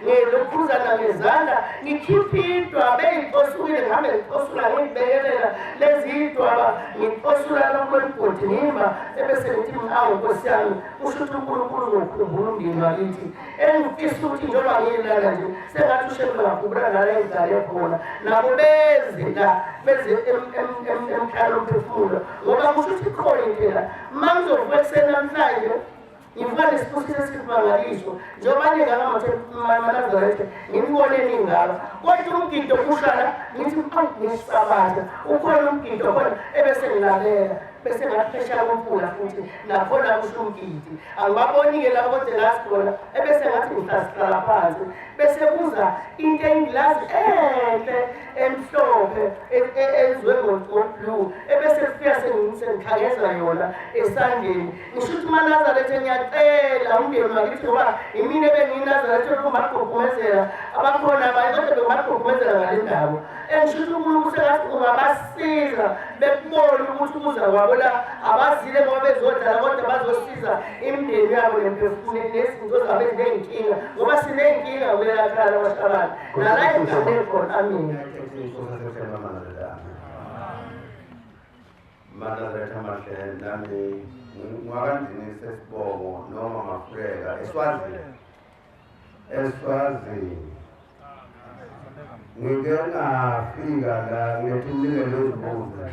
ngelokhuzana ngezandla ngikhipha idwaba ey'posukile ngabe ngiposula ngiyibekelela lezi idwaba ngiposula lokulwemgodi ngimba ebese ngithi awu nkosi yami usho ukuthi uNkulunkulu uzokhumbula umndeni wakithi engifisa ukuthi njengoba ngiyilala nje sengathi ushembe ngakhumbula nala engidlale khona nabo beze la beze emkhaya lomphefumulo ngoba kusho ukuthi khona impela mangizovuka ekuseni namhlanje ngivuka nesiphusile esisimangaliso njengoba ningakaManazaretha ngimiboneni ingaka kodwa umgido kuhlala ngithi ngisabaza ukhona umgido khona ebese ngilalela bese ngaphesheya komfula futhi nakhona kusho umgidi angibaboni-ke labo kodwa lasikhona ebese ngathi ngihlasihlala phansi bese kuza into engilazi enhle emhlophe enziwe ngoblue ebese kufika sengikhangeza yona esandleni ngisho ukuthi uManazaretha ngiyacela umndeni wakithi ngoba imina ebengiyinazaretha lokumagqugqumezela abakhona abanye kodwa bengumagqugqumezela ngale ndaba engisho ukuthi uNkulunkulu sengathi ungabasiza bekubone ukuthi ukuza kwabo la abazile ngoba bezodlala kodwa bazosiza imindeni yabo nemphefumulo nezinto zabo ezinenkinga ngoba sinenkinga kulela khaya laMashabane nala engigane khona amina.
Manazaretha mahle nami ngwakandini sesibongo noma Mafuleka Eswazini ngike ngafika la ngithi unikele izimbuzi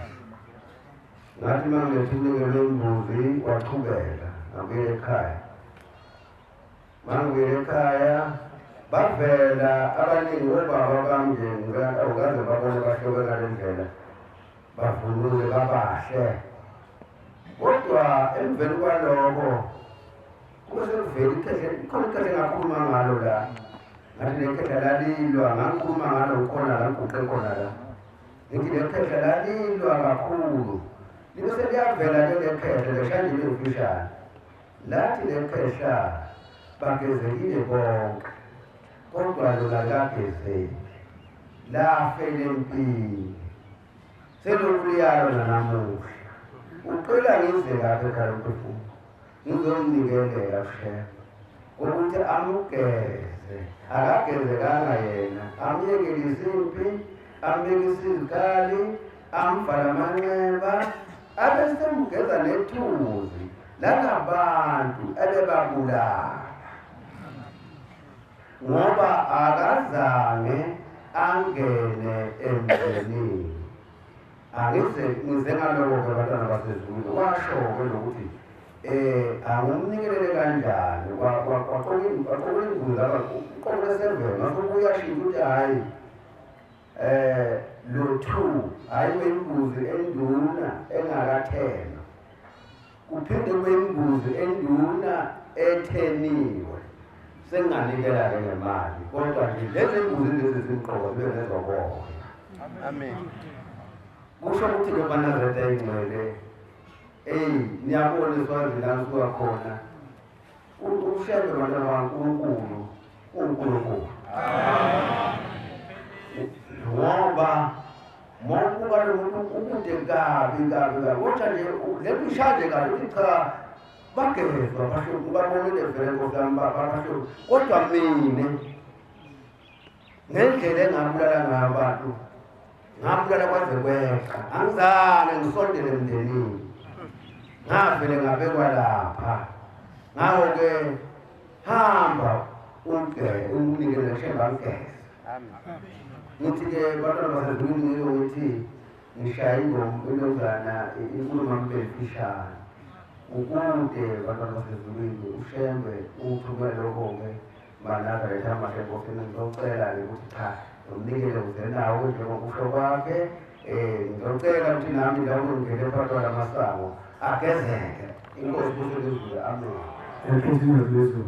ngathi uma ngithi unikele imbuzi waqhubeka ngabuyela ekhaya. Mangibuyela ekhaya bavela abaningi obaba bami nje awukaze babone bahlobe ngale ndlela bavunule babahle kodwa emveni kwaloko kuse kuvela ikhona ikhehla engakhuluma ngalo la ngathi lekhehla lalilwa ngakhuluma ngalo khona la ngiguqe khona la ngithi lekhehla lalilwa kakhulu libe seliyavela ke lekhehla leshandile emfishane lathi lekhehla bagezekile bonke kodwa lona lakagezeki lafela empini seloluyalo nanamuhla uqela ngize lapha ekhaya lomphefumulo ngizomnikelela kusheya ukuthi amugeze akagezekanga yena amyekele izimpi ambekise izikali amvala amanxeba abesemgeza nethuzi lanabantu ebebabulala ngoba akazange angene emndenini. Ngize ngaloko-ke abantwana basezulu washo-ke lokuthi angumnikelele kanjani waqoka imbuzi uqoka eseveni wasokuyashintsha ukuthi hhayi lo-2 hhayi wembuzi enduna engakathenwa kuphinde kwembuzi enduna etheniwe senginganikela-ke ngemali kodwa nje lezi mbuzi lezi zimqoka zibe nezoboya. Amen. Kusho ukuthi loManazaretha ingcwele niyabona Eswazini la ngisuka khona ushebe bantwana baNkulunkulu uNkulunkulu ngoba mokuba lomuntu ukude kabi kodwa nje lekushaje kabi ukuthi cha bagezwa basho babonile vele Nkosi yami basho kodwa mina ngendlela engabulala ngayo abantu ngabulala kwaze kweqa angizange ngisondele emndenini ngavele ngabekwa lapha ngawo-ke hamba unikele shemba ngigeze ngithi-ke bantwana basezulwini ngike ukuthi ngishaya ingoma inozana inkulumo mbelifishane ukude bantwana basezulwini ushembe uthumele lokho-ke manaka letha amashembe ofuna ngizocela-ke ukuthi cha nomnikele uze nawo njengokusho kwakhe ngizocela ukuthi nami ndawo ngingele bantwana masango agezeke inkosi kuselezulu amen
Enkosi ngizizwe.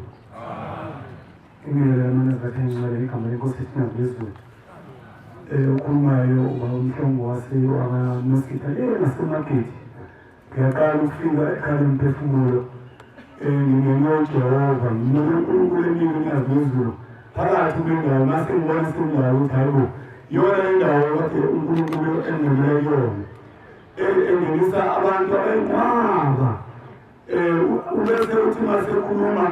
Ngiyela mina ngathi ngicela igama lenkosi ngizizwe. Ukhulumayo umhlongo wase-Mosquito nasemarket. Ngiyaqala ukufika ekhaya lomphefumulo. Ngingena Jehova, ngimele uNkulunkulu eningi ngiyazizulu. Phakathi kwendawo mase ngibona sendawo ukuthi hayibo yona indawo kade uNkulunkulu enginikele yona. Engenisa abantu abayinqaba. Ubese uthi masekhuluma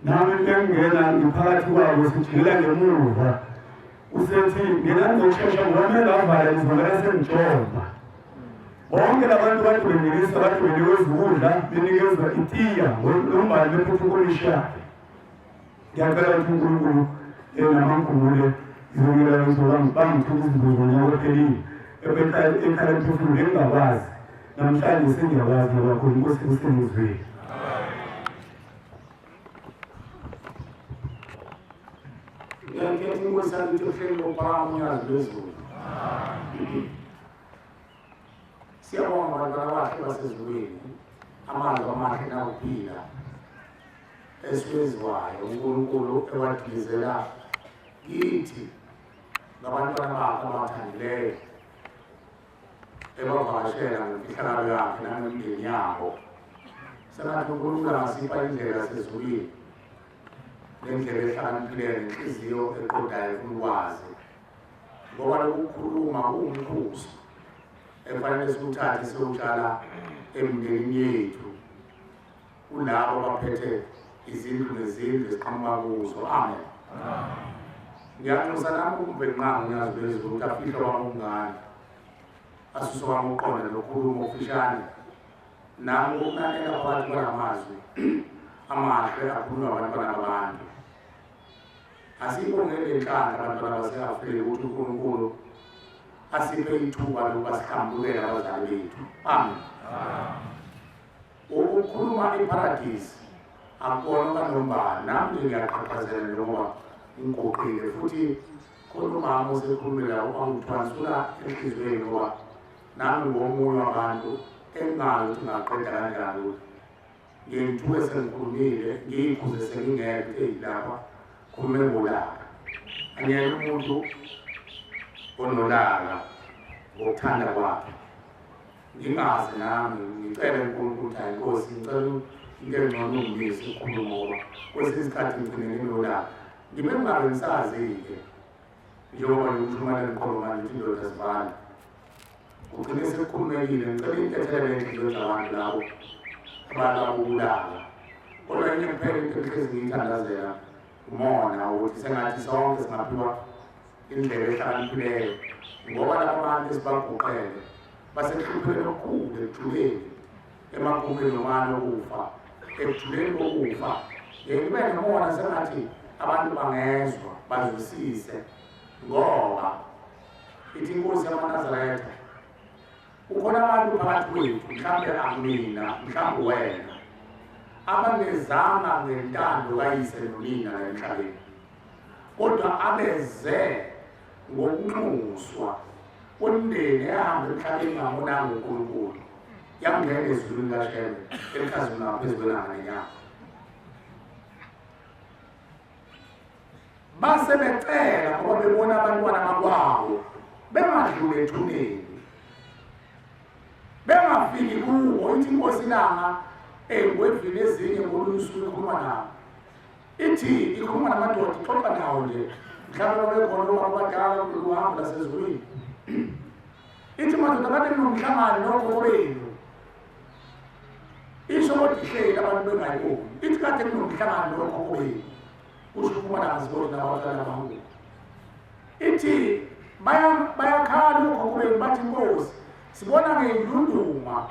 nami ngiyangena ngiphakathi kwabo sijikela ngemuva usethi mina ngizoshesha ngomela avala ngizongela sengijova bonke labantu bathi bengelisa bathi benikeza ukudla benikezwa itiya ngombani bephuthukolishakhe ngiyacela ukuthi uNkulunkulu namankulunkulu izongela bangithuka izibuzo nyaka phelile ekhaya emphefumulo engingakwazi namhlanje sengiyakwazi ngoba khona inkosi kusengizweli
ngiyakhetha inkosi yami ukuthi uhleli ngophakama unyazi lwezulu siyabonga abantwana bakhe basezulwini amazwi amahle nakuphila esiweziwayo uNkulunkulu ewadilizela kithi ngabantwana bakhe abathandileyo ebavakashela ngemfihlakalo yakhe nangemindeni yabo sengathi uNkulunkulu angasipha indlela sezulwini ngendlela ehlakaniphileyo nenhliziyo eqondayo kulwazi ngoba lokukhuluma kuwumkhosi efanele siwuthathe siwutshala emindenini yethu kulabo abaphethe izindlu nezindlu esiqhamuka kuzo amen ngiyanxusa nami umvenqango nyazi lwezulu ukuthi afihle wami umngane asuse wami uqonde nokhuluma ofishane nami ukunanela phakathi kwalamazwi amahle akhulunywa abantwana babantu asibongele inhlanhla abantwana base-Afrika ukuthi uNkulunkulu asiphe ithuba lokuba sihlambulele abazali bethu amen ukukhuluma iparadisi akubona kanombani nami ngiyaqhaqhazela njengoba ngiguqile futhi khona umama osekhulumela angithwanisula enhliziyweni ngoba nami ngomunye wabantu engazi ukuthi ngaqeda kanjani ukuthi ngiyithuke sengikhulumile ngiyikhuze sengingekho lapha khulume ngolaka angeke umuntu onolaka ngokuthanda kwakhe ngingazi nami ngicela uNkulunkulu ukuthi ayinkosi ngicela into engcono ungiyise ukukhuluma ngoba kwesinye isikhathi ngigcine nginolaka ngibe ngabe ngisazi-ke njengoba ngiwuthumela emqolo manje ukuthi indoda zibala ugcine sekukhulumekile ngicela intethele ey'nhliziyweni zabantu labo abalabulala kodwa enye kuphela into ehlezi ngiyithandazela umona ukuthi sengathi sonke singaphiwa indlela ehlakaniphileyo ngoba labo bantu esibaguqele basehlupheni okukhulu ekujuleni emagumbeni omane okufa ekujuleni kokufa ngibe nomona sengathi abantu bangezwa bazwisise ngoba ithi inkosi yamaNazaretha ukhona abantu phakathi kwethu mhlawumbe akumina mhlawumbe wena abangezanga ngentando kayise nonina la emhlabeni kodwa abeze ngokunxuswa kwemindeni ehamba emhlabeni ngabonanga uNkulunkulu yangena ezulwini kaShembe elikhazini ngaphezu kwelanga nenyanga base becela ngoba bebona abantwana bakwabo bengadlule ethuneni bengafiki kuwo ithi inkosi ilanga engwevini ezinye ngolunye usuku ikhuluma nabo ithi ikhuluma namadoda ixoxa nawo nje mhlawumbe bekhona abadala kuhambo lasezulwini ithi madoda kade ninomhlangano nokhokho benu isho kodwa ihleli abantu bengayiboni ithi kade ninomhlangano nokhokho benu kusho ukhuluma nazibona nabadala bangu ithi bayakhala ugogo bathi Nkosi sibona ngeyindunduma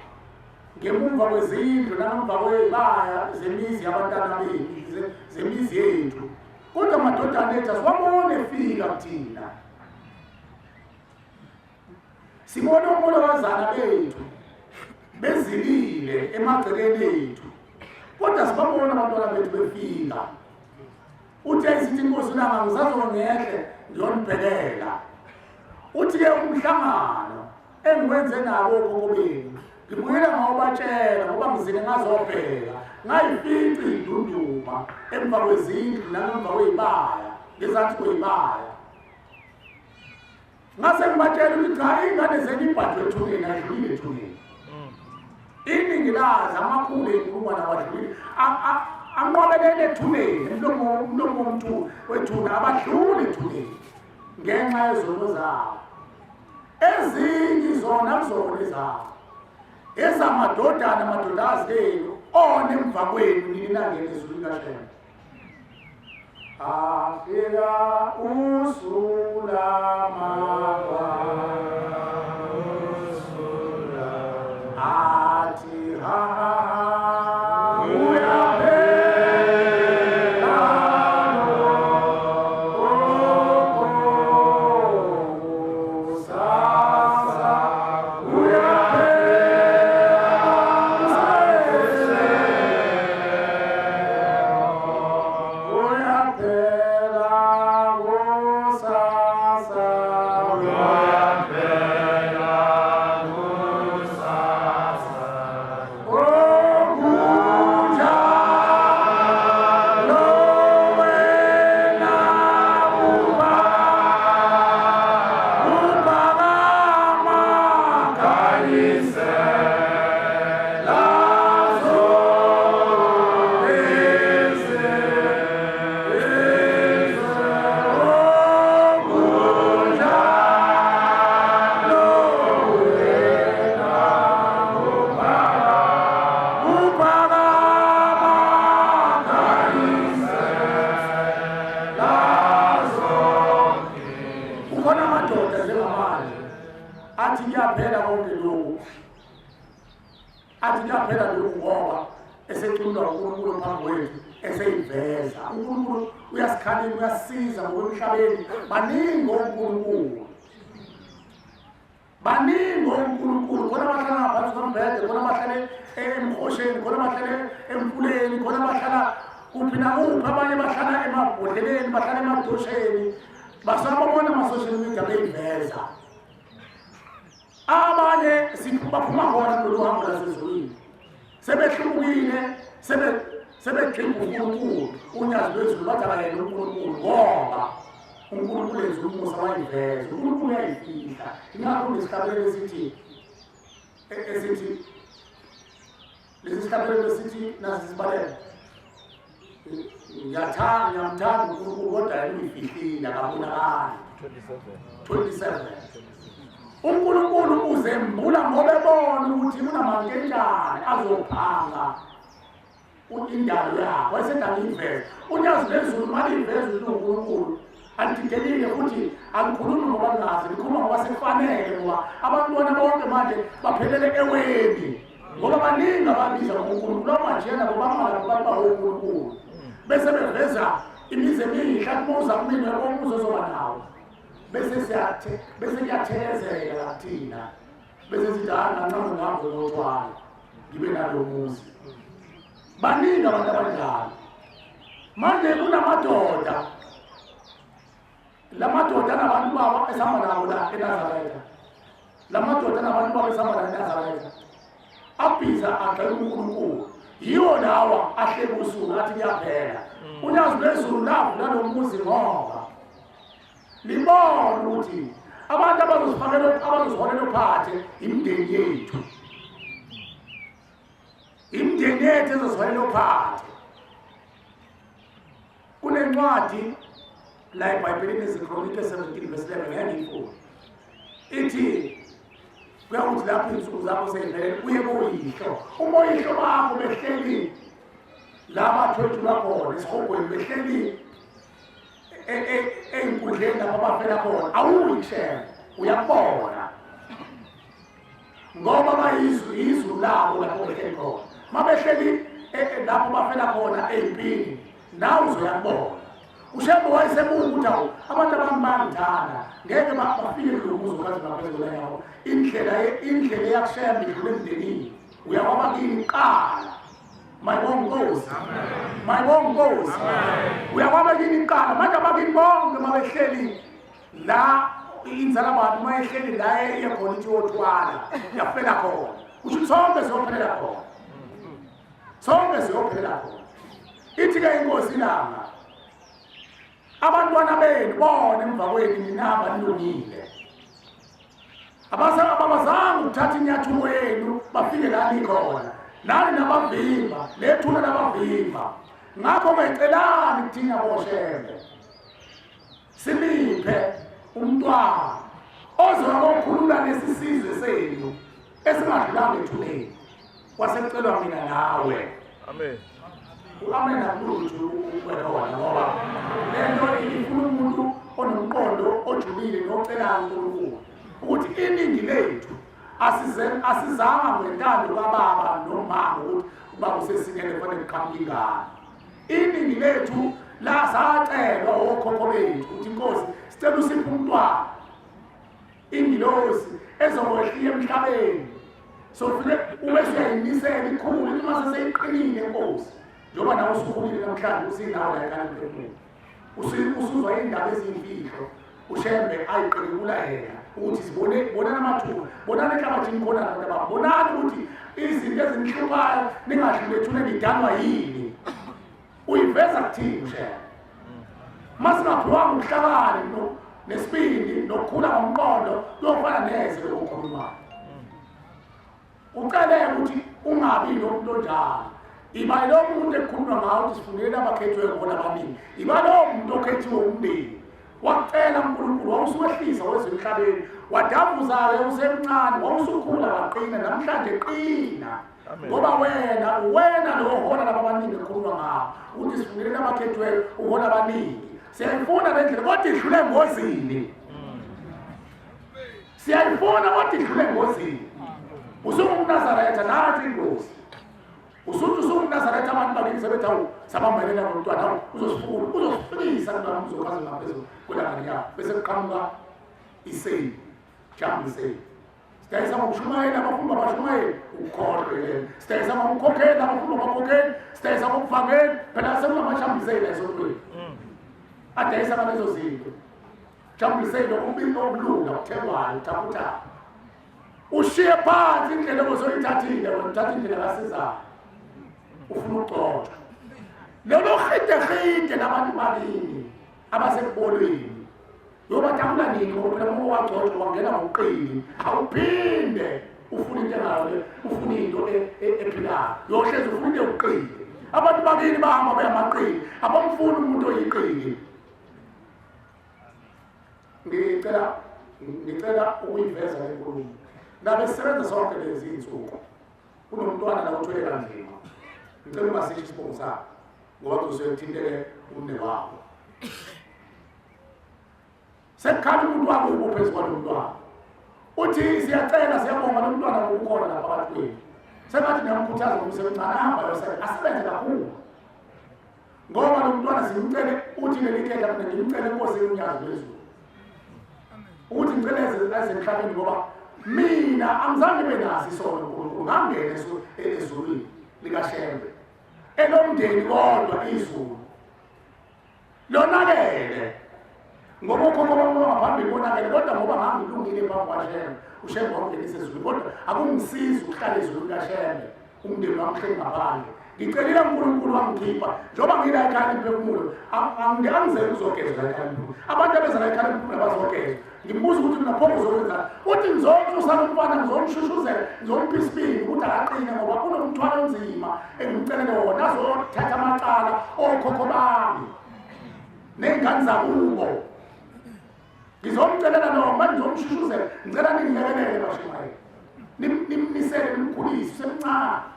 ngemumva kwezindlu nangemva kwebaya zemizi yabantwana bethu zemizi yethu kodwa amadodana ethu asiwabone efika kuthina sibona omolokazana bethu bezilile emagcekeni ethu kodwa sibabona abantwana bethu befika uthi ayisithi Nkosi nanga ngizazongehle ngiyonibhekela uthi-ke umhlangano engiwenze nabo okhokho benu ngibuyela ngawobatshela ngoba ngizile ngazobheka ngayifici indunduma emva kwezindlu nangemva kwey'baya ngezansi kwey'baya ngase ngibatshela ukuthi cha iy'ngane zenu ibhajwe ethuneni adlulile ethuneni iningi lazo amakhulu ey'nkulungwane abadlulile anqobelele ethuneni umlomo womuntu wethuna abadluli ethuneni ngenxa yezono zabo ezinye zona kuzona ezabo ezamadodana amadodakazi enu one emva kwenu nina ngezulu likaShembe afika uSulamagwa athi ha baningi onkulunkulu khona bahlala ngaphansi kombhede khona bahlale emhosheni khona bahlale emfuleni khona bahlala kuphi nakuphi abanye bahlala emabhodleleni bahlala emadosheni basababona ama-social media beyiveza abanye baphuma khona lolu hambo lasezulwini sebehlukile sebegximba unkulunkulu unyazi lwezulu bathi abayena unkulunkulu ngoba unkulunkulu enza umusa wayiveza unkulunkulu uyayifihla ingakho nesihlabelelo esithi lesi sihlabelelo esithi nasi sibalela ngiyamthanda unkulunkulu kodwa yena uyifihlile akabonakali 27 unkulunkulu uzembula ngoba ebona ukuthi kunamankenjani azophanga indalo yakho wayesethi angiyiveze unyazi lezulu maliyiveze unkulunkulu antidelile futhi angikhulumi ngoba ngazi ngikhuluma ngoba sekufanele ngoba abantwana bonke manje baphelele eweni ngoba baningi ababiza ngonkulunkulu amanjena ngoba bangabantu bawonkulunkulu bese beveza imizi emihle akubuza kumina omuzo zoba nawo bese kuyathekezela thina bese sithi angancane ngambo ngotshwala ngibe nalo muzi baningi abantu abanjalo manje kunamadoda lamadoda nabantu babo esihamba nabo la eNazaretha lamadoda nabantu babo esihamba nabo eNazaretha abhiza agcwele unkulunkulu yiwo lawa ahleke usuku ngathi kuyaphela unyazi lwezulu lapho nalo muzi ngoba libona ukuthi abantu abazoziholela ophathe imindeni yethu ezoziholela ophathe kunencwadi la eBhayibhelini eziKronike 17:11 ngiyangiyifuna ithi kuyakuthi lapho insuku zakho seyivele uye koyihlo umoyihlo bakho behleli la bathwethu bakhona esihogweni behleli ey'nkundleni lapho abafela khona awuyishele uyakubona ngoba bayizwi labo lapho behleli khona uma behleli lapho bafela khona ey'mpini nawe uzoyakubona ushembe wayesebuka ukuthi awu abantu abami bangithanda ngeke bafike kulo muzi ukazi ngaphezulu yawo indlela eyakushembe idlule emndenini uyakwaba kini kuqala mayibonge Nkosi uyakwaba kini kuqala manje abakini bonke uma behleli la inzala bantu uma ehleli la ekhona ithi yothwala yafela khona kusho sonke siyophelela khona ithi-ke inkosi ilanga abantwana benu bona emva kwenu ninaba nilungile abazange ukuthatha inyathulo yenu bafike la nikhona nani nabavimba nethuna nabavimba ngakho ngecelani kuthina boshembe simiphe umntwana ozokhulula lesi sizwe senu esingadlulanga ethuneni wasekucelwa mina nawe amen amen akulutho ukwehona ngoba lento ifuna umuntu onomqondo ojulile nocelayo uNkulunkulu ukuthi iningi lethu asizanga ngentando kababa nomama ukuthi ubaba usesingene kufanele kuqhamuke ingane iningi lethu la sacelwa okhokho bethu ukuthi inkosi sicela usiphe umntwana ingilosi ezokwehliya emhlabeni sofike ube uyayinisela ikhulu uma seseyiqinile inkosi njengoba nawe usukhulile namhlanje usinawo la ekhaya emphefumulweni usuzwa indaba eziyimfihlo ushembe ayiqekula yena ukuthi bonana amathuba bonana enhlabathini khona abantu ababo bonani ukuthi izinto ezinihluphayo ningadlule ethuneni idanwa yini uyiveza kuthini ushembe masingaphiwanga ubuhlakani nesibindi nokukhula ngomqondo kuyofana neze lokukhulumayo ucele ukuthi ungabi nomuntu onjalo iba lo muntu ekhuluma ngawo ukuthi sifundele abakhethwe khona abaningi iba lo muntu okhethiwe umndeni wacela uNkulunkulu wawusuwehlisa wezemhlabeni wadabuza-ke usemncane wawusukhula waqina namhlanje qina ngoba wena lo hola laba abaningi ekhuluma ngawo ukuthi sifundele abakhethwe uhola abaningi siyayifuna le ndlela kodwa idlule engozini siyayifuna kodwa idlule engozini usungumnazaretha nathi ingozi usuthi usungumnazaretha abantu bakithi sebethi awu sabambelela ngomntwana awu uzosifikisa mntwana uzokwazi ngaphezulu kwelangani yakho bese kuqhamuka iseyi jambu iseyi sitayisa ngokushumayela abafundi abashumayeli ukukhohlwe sitayisa ngokukhokhela abafundi abakhokheli sitayisa ngokuvangeli phela sekunamajambu iseyi la esontweni adayisa ngalezo zinto jambu iseyi lokumbili okulula kuthengwayo uthaputhayo ushiye phansi indlela ozoyithathile wena uthatha indlela kasizayo ufuna uxoxa lelo khide labantu bakini abasekubolweni yobathakula nini ngoba phela uma wagcoxa wangena ngokuqini awuphinde ufuna into engayo ufuna into ephilayo yohlezi ufuna into yokuqini abantu bakini bahamba beyamaqini abamfuni umuntu oyiqini ngicela ukuyiveza le nkulumo ngabe sisebenza sonke lezi insuku kunomntwana la uthwele kanzima ngicela ungasisho isibongo sakho ngoba kuzothintele umne wakho sekukhala umuntu wakho ubophezu kwalo mntwana uthi siyacela siyabonga lo mntwana ngokukhona lapha phakathi kwenu sengathi niyamkhuthaza ngomsebenzi ahamba asebenze kakhulu ngoba lo mntwana simcele uthi leli khehla mina ngimcele inkosi yomnyazo wezulu ukuthi ngicele esemhlabeni ngoba mina angizange benazi isono uNkulunkulu ngangena ezulwini likashembe elomndeni kodwa izulu lonakele ngoba ukhokho bami ngaphambili bonakele kodwa ngoba ngangilungile phambi kwashembe ushembe wangenisa ezulwini kodwa akungisizi ukuhlala ezulwini kashembe umndeni wami uhleli ngaphandle ngicelile uNkulunkulu wangikhipha njengoba ngila ekhaya emphefumulo angizele ukuzogeza la ekhaya emphefumulo abantu abeza la ekhaya emphefumulo abazogeza ngimbuza ukuthi mina phofu uzokwenza uthi ngizomthusa umntwana ngizomshushuzela ngizompha isibindi ukuthi akaqine ngoba kunomthwalo onzima engimcelele wona azothatha amacala okhokho bami ney'ngane zakubo ngizomcelela noma ngizomshushuzela ngicela ningilekelele bashimayeli nimnisele nimkhulise usemncane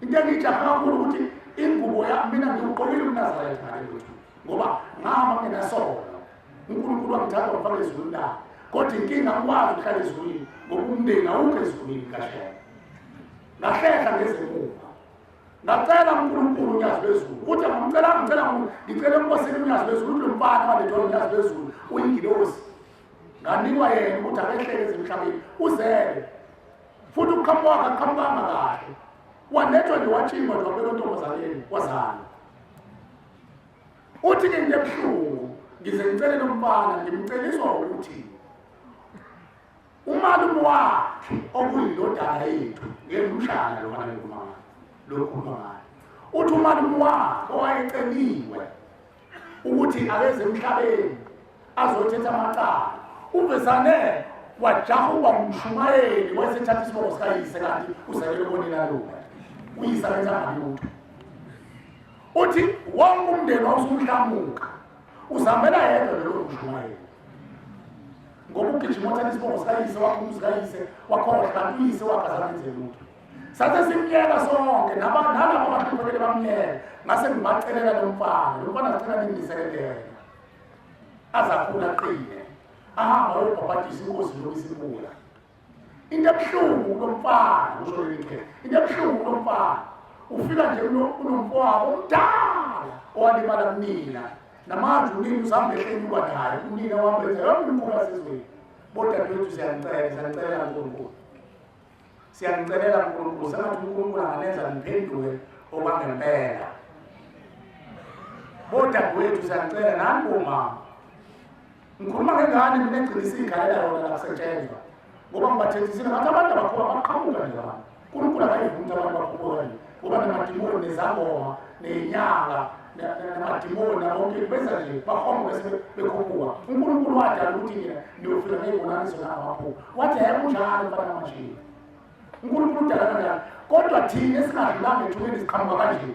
into engiyijaha kakhulu ukuthi ingubo yami mina ngiwugqokile umnazaretha ngale lutho ngoba ngama nginasona uNkulunkulu wangithatha wafaka ezulwini la kodwa inkinga ngikwazi ukuhlala ezulwini ngoba umndeni awukho ezulwini kahle ngahlehla ngezimuva ngacela uNkulunkulu unyazi bezulu ukuthi ngicela ngicela unkosini unyazi bezulu lo mfana walethola unyazi bezulu uyingilosi nganikwa yena ukuthi abehlele emhlabeni uzele futhi uqhamuka kahle wanethwa nje wachimba nje wabeka ntombazaneni wazana uthi ke ngebuhlungu ngize ngicele lo mfana ngimceliswa ukuthi umalume wakhe okuyindodana yethu ngemshana lo manje kumama lokhu manje uthi umalume wakhe owayeceliwe ukuthi akeze emhlabeni azothetha amacala uvezane wajaha uba umshumayeli wasethatha isibongo sikayise kanti uzalele bonina lo uyisa benzanga lutho uthi wonke umndeni wawusumhlamuka uzamela yedwa lo mshumayeli ngoba ugijima uthatha isibongo sikayise wakhe umzikayise wakhohlwa kanti uyise wakazamenze lutho sathe simyeka sonke nalabo abahluphekele bamyeka ngase ngibacelela lo mfana acela ningisekelele azakhula aqine ahamba yobhabhatisa inkosi lokuyisimbula into ebuhlungu lomfana usho yike into ebuhlungu lomfana ufika nje unomfowabo omdala owalimala kunina namanje unini uzambehleni kwanayo unina wambenza yonke imikhuba sezweni bodadewethu siyanicela uNkulunkulu siyangicelela uNkulunkulu sengathi uNkulunkulu anganenza niphenduke okwangempela bodadewethu siyanicela nani bomama ngikhuluma ngengane mina engcinisa igala yona lakusetshenzwa ngoba ngibathethisile ngathi abantu abakhona baqhamuka nje abantu uNkulunkulu akayivumi abantu baqhamuka nje ngoba namadimoni nezangoma nenyanga namadimoni nabonke benza nje bahoma bese bekhuphuka uNkulunkulu wadala ukuthi yena niyofika ngey'bonaniso namaphupho wathi hayikunjalo mfana mashini uNkulunkulu udala kanjani kodwa thina esingadlulanga ethubeni siqhamuka kanje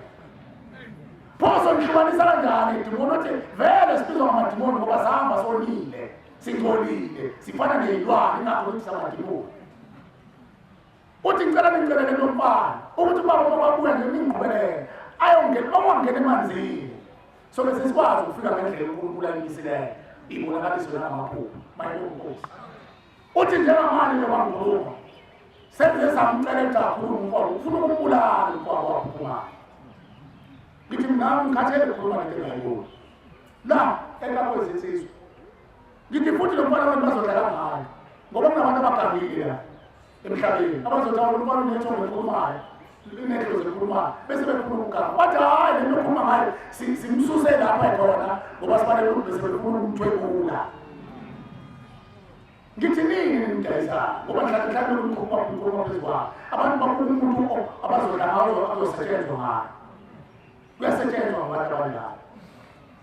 phoso ngihlukanisa kanjani idimoni othi vele sibizwa ngamadimoni ngoba sihamba sonile singcolile sifana ney'lwane ingakho ukuthi samadimoni uthi ngicela ningicelele lo mfana ukuthi ubaba babuya nje ningqubelele ongangena emanzini so bese sikwazi ukufika ngendlela uNkulunkulu ayimisileyo ibonakaliswe nangamaphupho mayelonkosi uthi njengamanje lo bangikhuluma senze samcele kakhulu umfowabo ufuna ukumbulala umfowabo waphuphumayo ngithi mina ngikhathele ukukhuluma ngento engayiboni la ekakwezinsizwa ngithi futhi lo mfana abantu bazodlala ngayo ngoba kunabantu abagangile la emhlabeni abazodlala umfana unethongo ekhulumayo inetho zekhulumayo bese bekhuluma ugama wathi hayi lento okhuluma ngayo simsuse lapha khona ngoba sifanele ukuthi bese befuna ukumthwebula ngithi nini nimdayisa ngoba mhlawumbe ukukhuluma phezu kwabo abantu bakhuphula umuntu abazodlala ngayo azosetshenzwa ngayo kuyasetshenzwa ngabantu abanjalo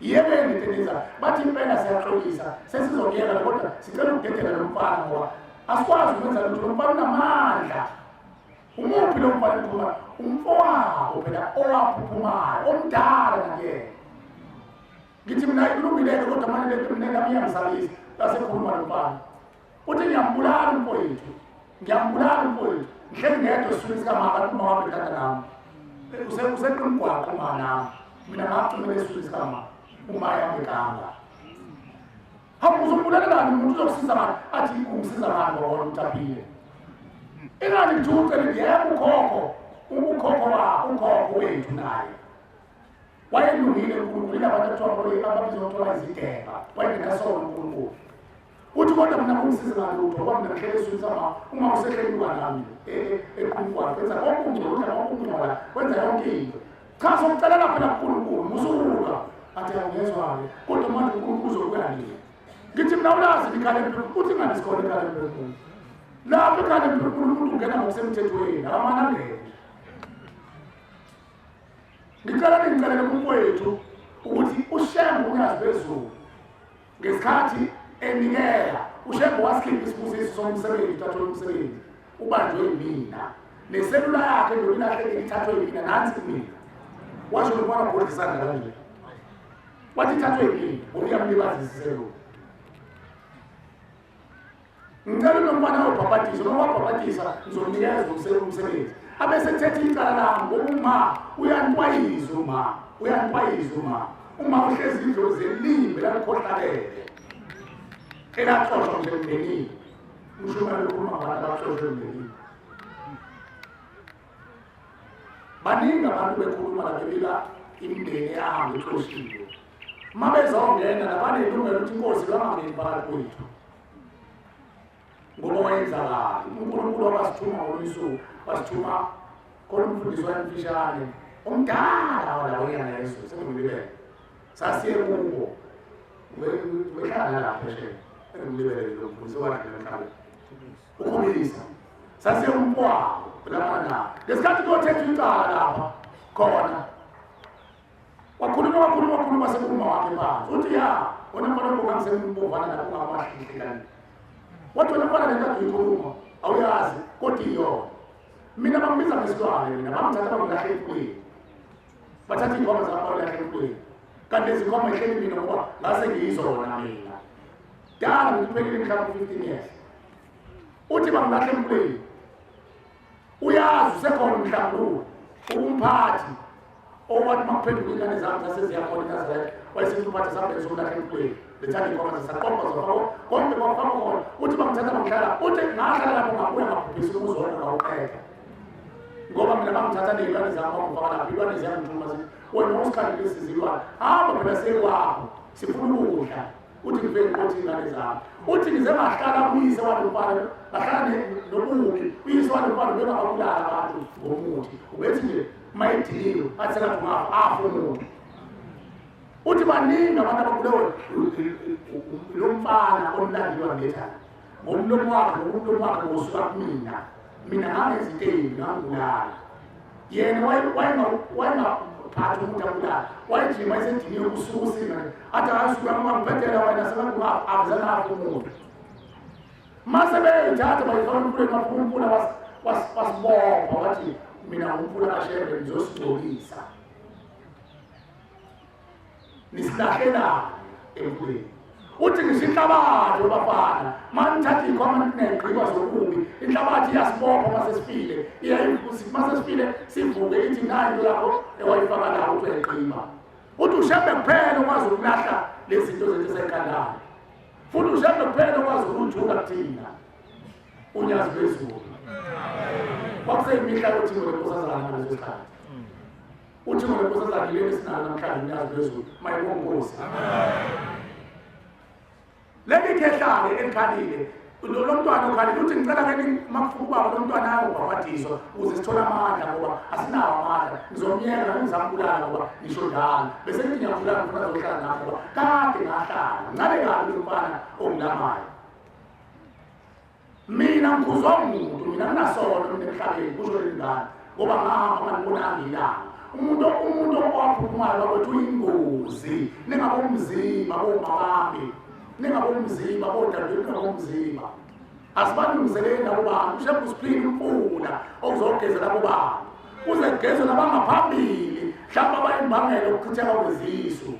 yebeni ntenisa bathi impela siyaxolisa sesizokuyeka kodwa sicela ukudedela lo mfana ngoba asikwazi ukwenza lutho lo mfana unamandla umuphi lo mfana ukhuluma umfowabo phela owaphuphumayo omdala nakuyena ngithi mina ikulungileke kodwa manje lento mina ngamiyangizalisa lasekhuluma lo mfana uthi ngiyambulala umfowethu ngihleli ngedwa esifuni sikamama uma wabe kade nami useqimgwaqo uma nami mina ngacimela esifuni sikamama uma yami ganga hamba uzombulalalani umuntu uzokusiza mani athi ungisiza mani ngoba utaphile ingani ngithucele yebo ukhokho wethu naye wayelungile uNkulunkulu abantu ababizothola izideba wayengasona uNkulunkulu uthi kodwa mina ungisiza ngalutho ngoba mina ngihlele esifuni sama uma usehleli kwanami eqimgwaqo wenza konke wenza yonke into cha sokucelela phela uNkulunkulu musuka athi awungezwake kodwa manje uNkulunkulu uzokuyalela ngithi mina ulazi likhale empilweni uthi ngani sikhona ikhale empilweni lapho ikhale empilweni umuntu ungena ngokusemthethweni akamane angene ngicela kumfowethu ukuthi uShembe unyazi bezulu ngesikhathi enikela uShembe wasikhipha isibusiso somsebenzi uthathwe umsebenzi ubanjwe yimina neselula yakhe nje ilahleke ithathwe yimina nansi mina washo ukubona ukuthi isandla kanje wathi ithathwe yimina uyamlibaziselo ngicela lo mfana wabhabhatisa noma wabhabhatisa ngizomnikeza umsebenzi abesethetha icala lami ngoba uma uyantwayiza uma uma uhlezi idlozi elimbe lakhohlalele elaxoshwa emndenini uShumane ukhuluma ngabantu abaxoshwe emndenini baningi abantu bekhuluma labelila imindeni yahambe ixoshiwe uma bezongena nabanelungelo ukuthi inkosi bangangeni phakathi kwethu ngoba wayenzakala uNkulunkulu wasithuma ngomisuku wasithuma khona umfundisi wayemfishane omdala walawoyana yesu sengimlibele sasiye kubo wehlala lapho phesheya engimlibele lo mfundisi wakhe namhlanje ukhulisa sasiye umpwawo lapha lesikhathi kuyothetha icala lapha khona wakhuluma sekhuluma wakhe phansi uthi ya wona mfana ngokungasemmbovana lapho ungamahlihlelani wathi wena mfana lenkathi uyikhuluma awuyazi kodwa iyona mina bangibiza ngesilwane mina bangithatha bangilahla empilweni bathatha iy'nkomo zami balahla empilweni kanti lezi nkomo ehleli mina ngoba ngase ngiyizona mina dala ngikuphelile mhlawumbe 15 years uthi bangilahla empilweni uyazi usekhona mhlawumbe umphathi owathi makuphenduka ingane zami zaseziyakhona iNazaretha wayesithi umphathi sambele sokulahla empilweni lethanda iy'nkomo zasaqoqa zafako konke kwafaka khona uthi bangithatha bangihlala uthi ngahlala lapho ngabuya ngabhubhisa ukuzona ngawuqeda ngoba mina bangithatha ney'lwane zami bangifaka lapho iy'lwane ziyangithuma zithi wena usikhalile sizilwane hamba phela sekwakho sifuna ukudla uthi ngivele nkothi iy'ngane zami uthi ngize ngahlala kuyise walomfana ngahlala nobubi uyise walomfana ubengababulala abantu ngomuthi ubethi nje mayidiliwe athi sengathi ungafa afa umuntu uthi baningi abantu abakuleyo lo mfana omlandiwa ngethana ngomlomo wakhe ngosuka kumina mina ngangeziteni ngangibulala yena wayengaphathi umuntu abulala wayejima esediniwe kusuka usingane athi akasuka ngangiphetela wena sengathi umuntu mase beyithatha bayifaka empulweni umpula wasibopha wathi mina umpula kashembe ngizosigcolisa nisilahlelana empulweni uthi ngisho inhlabathi yobafana manithatha iy'nkomo neqhiba zokubi inhlabathi iyasibopha masesifile masesifile sivuke ithi nayo into yakho ewayifaka lawo uthi uyayiqhiba uthi ushembe kuphela okwazi ukulahla lezi zinto zethu esenkandane futhi ushembe kuphela okwazi ukujula kuthina unyazi bezulu kwakuseyimihla yothi ngolenkosazana ngaleso sikhathi uthi ngolenkosazana ileni sinalo namhlanje unyazi bezulu mayibongozi leli khehlane elikhalile lo mntwana okhalile uthi ngicela ke makufuna ubaba lo mntwana yakho ubhabhadiswa ukuze sithole amandla ngoba asinawo amandla ngizomyeka ngizambulala ngoba ngisho njalo bese ngithi ngiyambulala ngifuna azohlala nami ngoba kade ngahlala ngabe kabi lo mfana ongilamayo mina ngikhuzwa umuntu mina nginasono mina emhlabeni kusho lengane ngoba ngahamba ngibonanga ilanga umuntu owaphuphumayo wakwethu uyingozi ningabomzimba bomabami ningabomzimba bodadewethu ningabomzimba asibalungiseleni labo bantu ushembe usiphile impula okuzogeza labo bantu uze kugezwe nabangaphambili mhlawumbe abayimbangela ukuchitheka kwezisu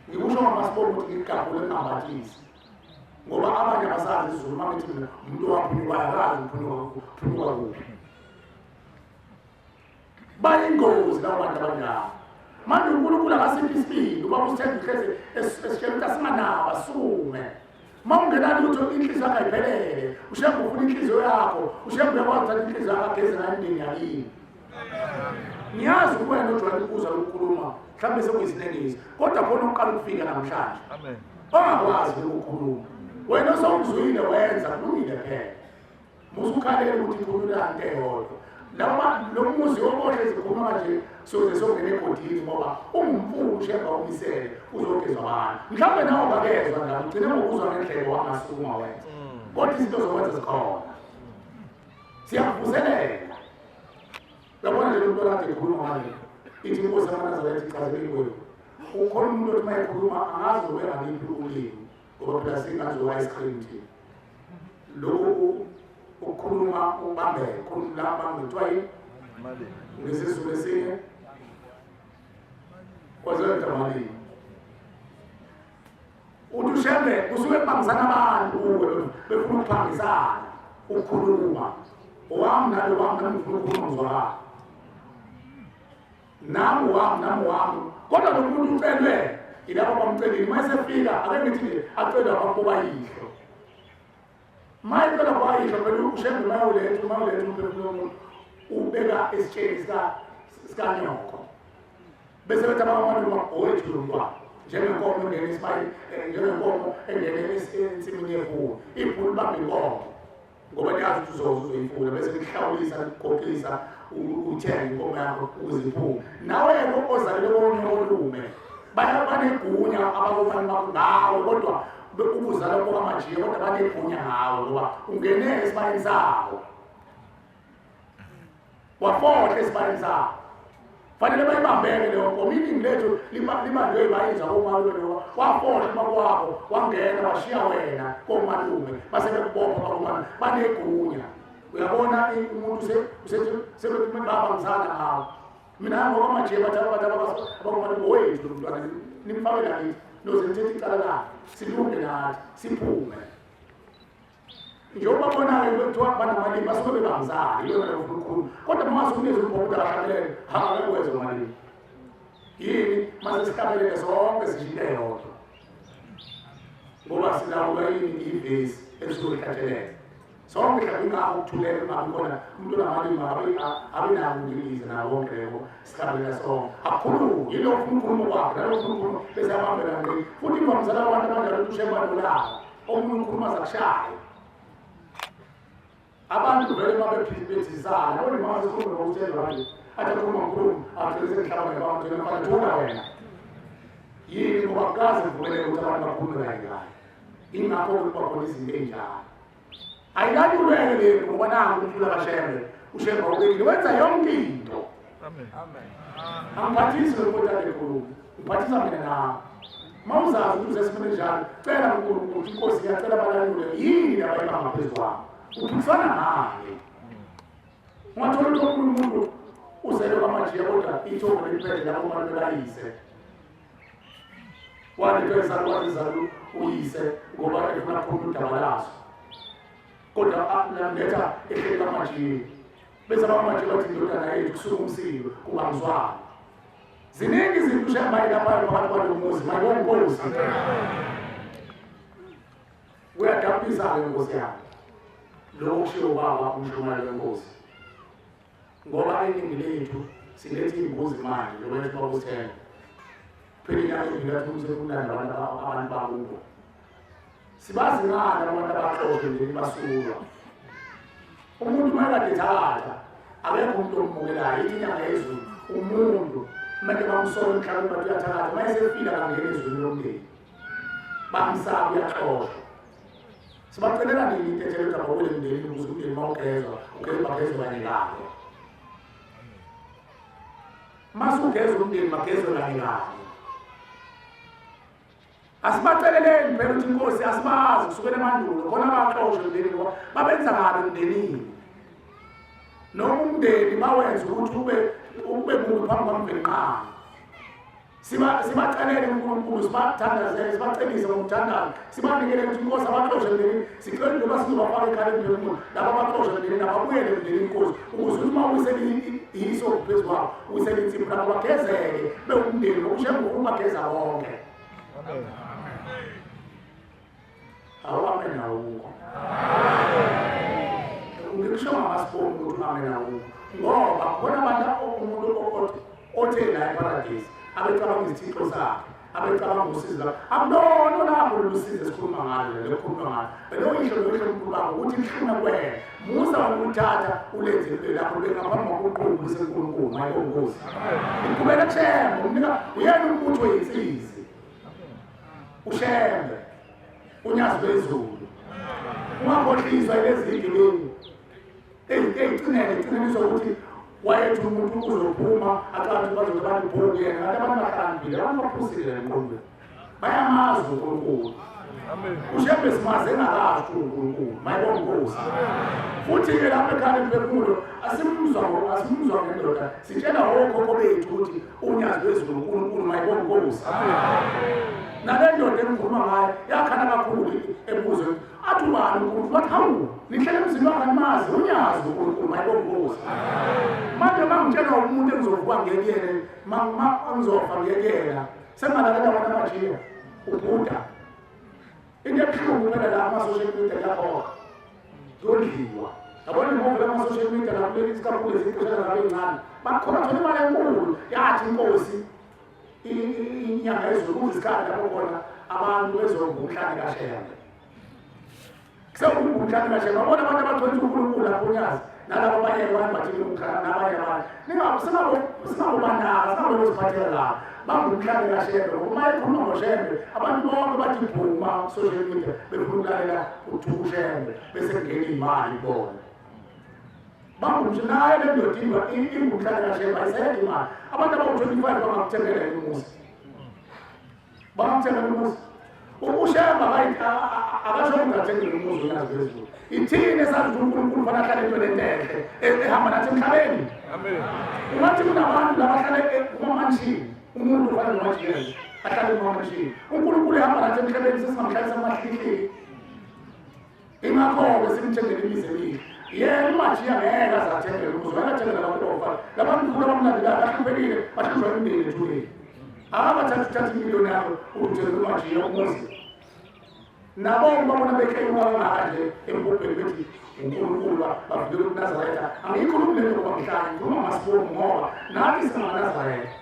ngikusho ngamasibona ukuthi ngigabule ngingambathisi ngoba abanye abasazi izulu uma ngithi mina umuntu owaphunyukayo akazi ngiphunyuka kuphi bayingozi labo bantu abanjalo manje uNkulunkulu akasiphi isibindi uba usithenga ihlezi esitshela ukuthi asinganawo asume uma ungenani ukuthi inhliziyo yakho ayiphelele ushembe ufuna inhliziyo yakho ushembe uyakwazi uthatha inhliziyo yakho ageze nayo imindeni yakini ngiyazi ukuwena ojwayele ukuza lokukhuluma mhlawumbe sekuyisinengiso kodwa khona ukuqala ukufika namhlanje ongakwazi ukukhuluma wena osawuzwile wenza kulungile phela musukhalele ukuthi ikhulula nto eyodwa lo muzi wobohle zikhuluma nje soze songena egodini ngoba ungumfulu ushemba umisele uzogezwa abantu mhlawumbe nawe ungakezwa njalo ugcine ngokuzwa ngendleko wangasuku ungawenza kodwa izinto zokwenza zikhona siyakuvuselela uyabona nje lo mntu akade ekhuluma manje ithi inkosi yamaNazaretha ichazekile kuyo ukhona umuntu othi uma ekhuluma angazi ubengangiphi ulimi ngoba phela singaziwa ice-cream thina lokhu ukukhuluma ubambeke khuluma bambe kuthiwa yini ngesizulu esinye kwazwenta malini uthi ushembe kusuke kubambisana abantu befuna ukuphangisana ukukhuluma owami nalo wami ngifuna ukukhuluma ngizwakala
nami wami kodwa lo muntu ucelwe ilapho bamcelile mayesefika ake ngithi acelwa abakobayihlo mayicela bayihlo phela ushembe mayawuletha umphefumulo womuntu ubeka esitsheni sikanyoko bese bethi abamane mabhoyethu lo mntwana njengenkomo engene isibayeni njengenkomo engene ensimini yebhulu ibhulu libambe inkomo ngoba liyazi ukuthi uzoyifuna bese lihlawulisa likhokhisa uthenga inkomo yakho ukuze iphume nawe-ke ozalele konye olume banegunya abakufani ngawe kodwa ukuzala kwamajiya kodwa banegunya ngawe ngoba ungene esibayeni sabo wafohle esibayeni sabo fanele bayibambeke leyo nkomo iningi lethu libanjwe yibayinza komalume wafohle makwabo wangena washiya wena komalume base bekubopha bakomane banegunya uyabona umuntu sebethi baba ngizana ngawo mina ngokwamajiya bathi abakomane wethu mntwana nimfake lakithi noze nithethe icala lakhe silunge nathi siphume njengoba bonayo kuthiwa banamalimi basuke bebangizali yona leyo nkulunkulu kodwa mase unikeza umbhobho akahlelele hakakwenza malimi yini mase sihlabelele sonke sijile yodwa ngoba silawula yini ivesi elisuke likhathelele sonke mhlawumbe ingako ukuthuleka kungabi khona umuntu onamalimi abenako ukuyiliza nawo wonke leyo sihlabelela sonke akukhulume yilo unkulunkulu kwakhe nalo unkulunkulu bese abambela ngqi futhi ingomzala abantu abanjalo ukuthi ushembane lawo omunye unkulunkulu azakushaya abantu vele babephithizana uri manje kume ngokuthelwa nje atakhuluma nkulumo agcilise mhlawumbe ngabantu nefana thula wena yini ngoba kaze vumele ukuthi abantu bakhulume kanye kanye ingakho kubakhona izinto ey'njalo ayikani ulwele lento ngoba nangu umfula kashembe ushemba ubekile wenza yonke into angiphathisi lokuthathe nkulumo ngiphathisa mina nawe ma uzazi ukuthi uzesimene njalo cela nkulunkulu ukuthi inkosi ngiyacela abalalule yini abayibanga ngaphezu kwami uphikisana naye ungathola ukuthi omunye umuntu uzele kwamajiya kodwa ithongo leliphethe lapho abantu belayise waliphezalu uyise ngoba efuna khona udaba lazo kodwa letha ehleli kwamajiya bese abamajiya bathi indodana yethu kusuka umsilo kungangizwani ziningi izinto ushambayilaphayo phakathi kwalo muzi mayibona inkosi uyadabhisa-ke nkosi yakhe lokho kushiwo baba umshumayeli wenkosi ngoba iningi lethu siletha iy'mbuzi manje njengoba ethi bakuthenga phela inyanga engilathi umsekulanda abantu bakubo sibazi ngani abantu abaxoxe nje basulwa umuntu mayekade ethatha akekho umuntu omukelayo ithi inyanga yezulu umuntu manje bamsola emhlabeni bathi uyathakatha mayesefika kangena ezweni lomndeni bamsaba uyaxoshwa sibacelela nini into ethele ukuthi abawele emndenini ukuze umndeni uma ugezwa bagezwe kanye kanye mase ugezwe umndeni bagezwe kanye kanye asibaceleleni phela ukuthi inkosi asibazi kusukela emandulo khona abaxoshwe emndenini ngoba babenza kabi emndenini noma umndeni bawenza ukuthi ube mubi phambi kwamvenqana sibacelele uNkulunkulu sibathandazele sibacelise ngokuthandana sibanikele ukuthi inkosi abaxoshwe emndenini sicela njengoba sizobafaka ekhaleni emndenini laba abaxoshwe emndenini ababuyele emndenini inkosi ukuze ukuthi uma uyisele iso phezu kwabo uyisele insipho nabo bagezeke bewumndeni ngokushemba ukubageza bonke amen nawukho ngikusho ngamasibongo ukuthi amen nawukho ngoba khona abantu umuntu othe la eparadise abecabanga izithixo zakhe abecabanga usizo lakhe akunono lapho lolusizo esikhuluma ngalo lekhuluma ngalo leyo yisho uNkulunkulu bakho ukuthi lifuna kuwena musa ukuthatha ulenze lapho bengaphambi kokuqhuba usenkulunkulu mayinkosi ngikubela kushembe umnika uyena umuntu oyinsizi ushembe unyazi bezulu ungakhohliswa ilezindlini ey'cinene ukuthi wayethi umuntu uzophuma acathi bazothi banibhuku yena kanti abantu bahlambile abantu baphusile emqondweni bayamazi uNkulunkulu ushembe simaze engakasho uNkulunkulu mayibona inkosi futhi-ke lapho ekhaya emphefumulo asimuzwa ngendoda sitshela okhokho bethu ukuthi unyazi bezulu uNkulunkulu mayibona inkosi nale ndoda engikhuluma ngayo yakhana kakhulu ebuzweni
bathi ubani uNkulunkulu bathi hawu nihlele emzini wakhe nimazi unyazi uNkulunkulu mayibongozi manje mangitshela umuntu engizovuka ngiyekele angizofa ngiyekela sengalalela bona amajiya ubhuda into ebuhlungu phela la ama-social media lakhona kuyondliwa yabona imove lama-social media lakuleli isikakhulu eziqeshana zabe encane bakhona thola imali enkulu yathi inkosi inyanga ezulu kuyisikhathi lapho khona abantu bezongumhlane kaShembe sewungumhlane kaShembe babona abantu abathonisa uNkulunkulu lapho unyazi nalabo abanye abantu bathile umhlane nabanye abantu singabobanaka singaboziphathela lapho bangumhlane kaShembe uma ekhuluma ngoShembe abantu bonke bathi phuma social media befuna ukulalela uThukushembe bese kungena imali bona bangumhlane le ndoda ingumhlane kaShembe ayisekho imali abantu abawu-25 bangakuthengela umuzi bangakuthengela umuzi uShembe akasho ungathengela umuzi unyazi phezulu ithini esazi ukuthi uNkulunkulu fana ahlale entweni enhle ehamba nathi emhlabeni ungathi kunabantu labahlale kumamanshini umuntu ufana nomanshini ahlale kumamanshini uNkulunkulu ehamba nathi emhlabeni sesingamhlalisa amahlihlili ingakho-ke simthengele imizi emile yena umajiya ngeke azathengela umuzi wakathengela abantu bofana labantu khulu abamlandelayo bahluphekile bahlutshwa imindeni ethulile abathatha imiliyoni yakho ukuthengela umajiya umuzi nabo babona bekhenywa kangaka nje empopeni bethi uNkulunkulu bavikele uNazaretha angiyikhulumi lento kwamhlanje ngikhuluma ngasibomu ngoba nathi singamaNazaretha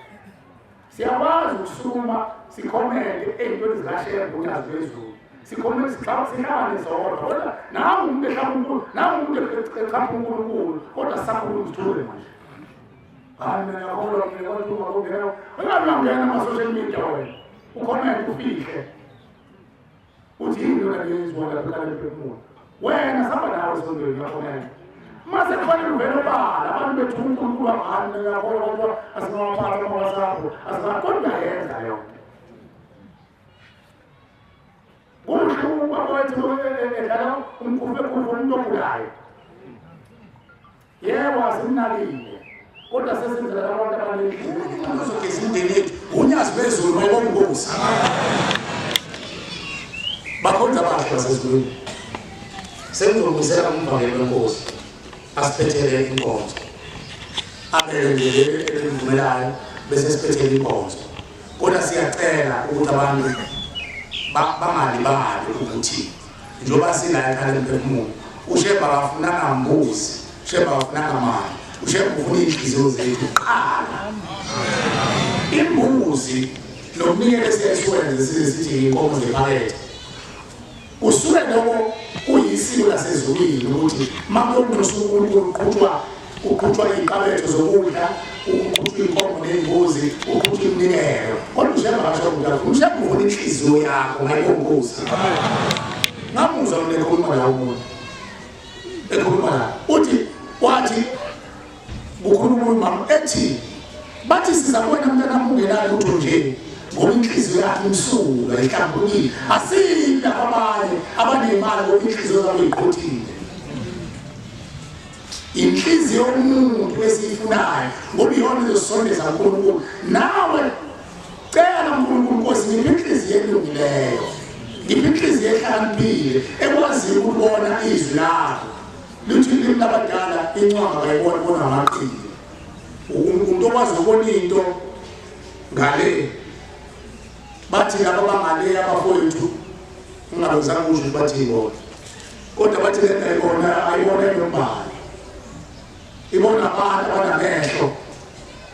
siyakwazi ukusukuma sikhomente ey'ntweni zikaShembe unyazi phezulu sikhomente sihlabane zodwa kodwa nangu umuntu echapha uNkulunkulu kodwa sisakhuluma sithule manje hayi mina ngiyakholwa mina kwathiwa kungena ungabi uyangena ama-social media wena ukhomente ufihle uthi yini yona leyenziwa lapho ekhaya emphefumulo wena sihamba nawe esondweni uyakhonela mase kufanele uvele obala abantu bethu uNkulunkulu wangani ngiyakholwa kodwa asingawaphatha amawasapho kodwa uyayenza yona kuhle ubabawethu edlala umkhufekufu umuntu ogulayo yebo asimnakile kodwa sesenzela abantu abanezogeza imindeni yethu unyazi phezulu mayibongozi bakhonza abantu basezulwini sengizolungisela umvangelo wenkosi asiphethele inkonzo abelele elivumelayo bese siphethele inkonzo kodwa siyacela ukuthi abantu bangalibali ukuthi njengoba sila ekhaya emphefumulo uShembe akafunanga mbuzi uShembe akafunanga mali uShembe ufuna iy'nhliziyo zethu kuqala imbuzi nokunikela esiyayisiwenze sithi inkomo zephakethe usuke lokho kuyisiko lasezulwini ukuthi makuyomuntu uqhutshwa iy'qabetho zokudla uqhutshwa inkomo ney'mbuzi uqhutshwa iminikelo kodwa uShembe akasho ukuthi uShembe ufuna inhliziyo yakho ngayibongozi ngamuzwa mina ekhuluma la umuntu ekhuluma la wathi kukhuluma umama ethi bathi sizabona mntanami ungenalo lutho nje ngoba inhliziyo yakhe imsulwa ihlambulukile asiphi abanye abanemali ngoba inhliziyo zabo iqothile inhliziyo yomuntu esiyifunayo ngoba iyona izosondeza uNkulunkulu nawe cela uNkulunkulu Nkosi ngipha inhliziyo elungileyo ngipha inhliziyo ehlakaniphile ekwaziyo ukubona izwi lakho lithi ilimi labadala incwanga bayibona bona amaqili umuntu okwazi ukubona into ngale bathi laba bangale abafowethu ungabezanga ukuthi bathi ibona kodwa bathi lena ayibona eyombala ibona abantu abanamehlo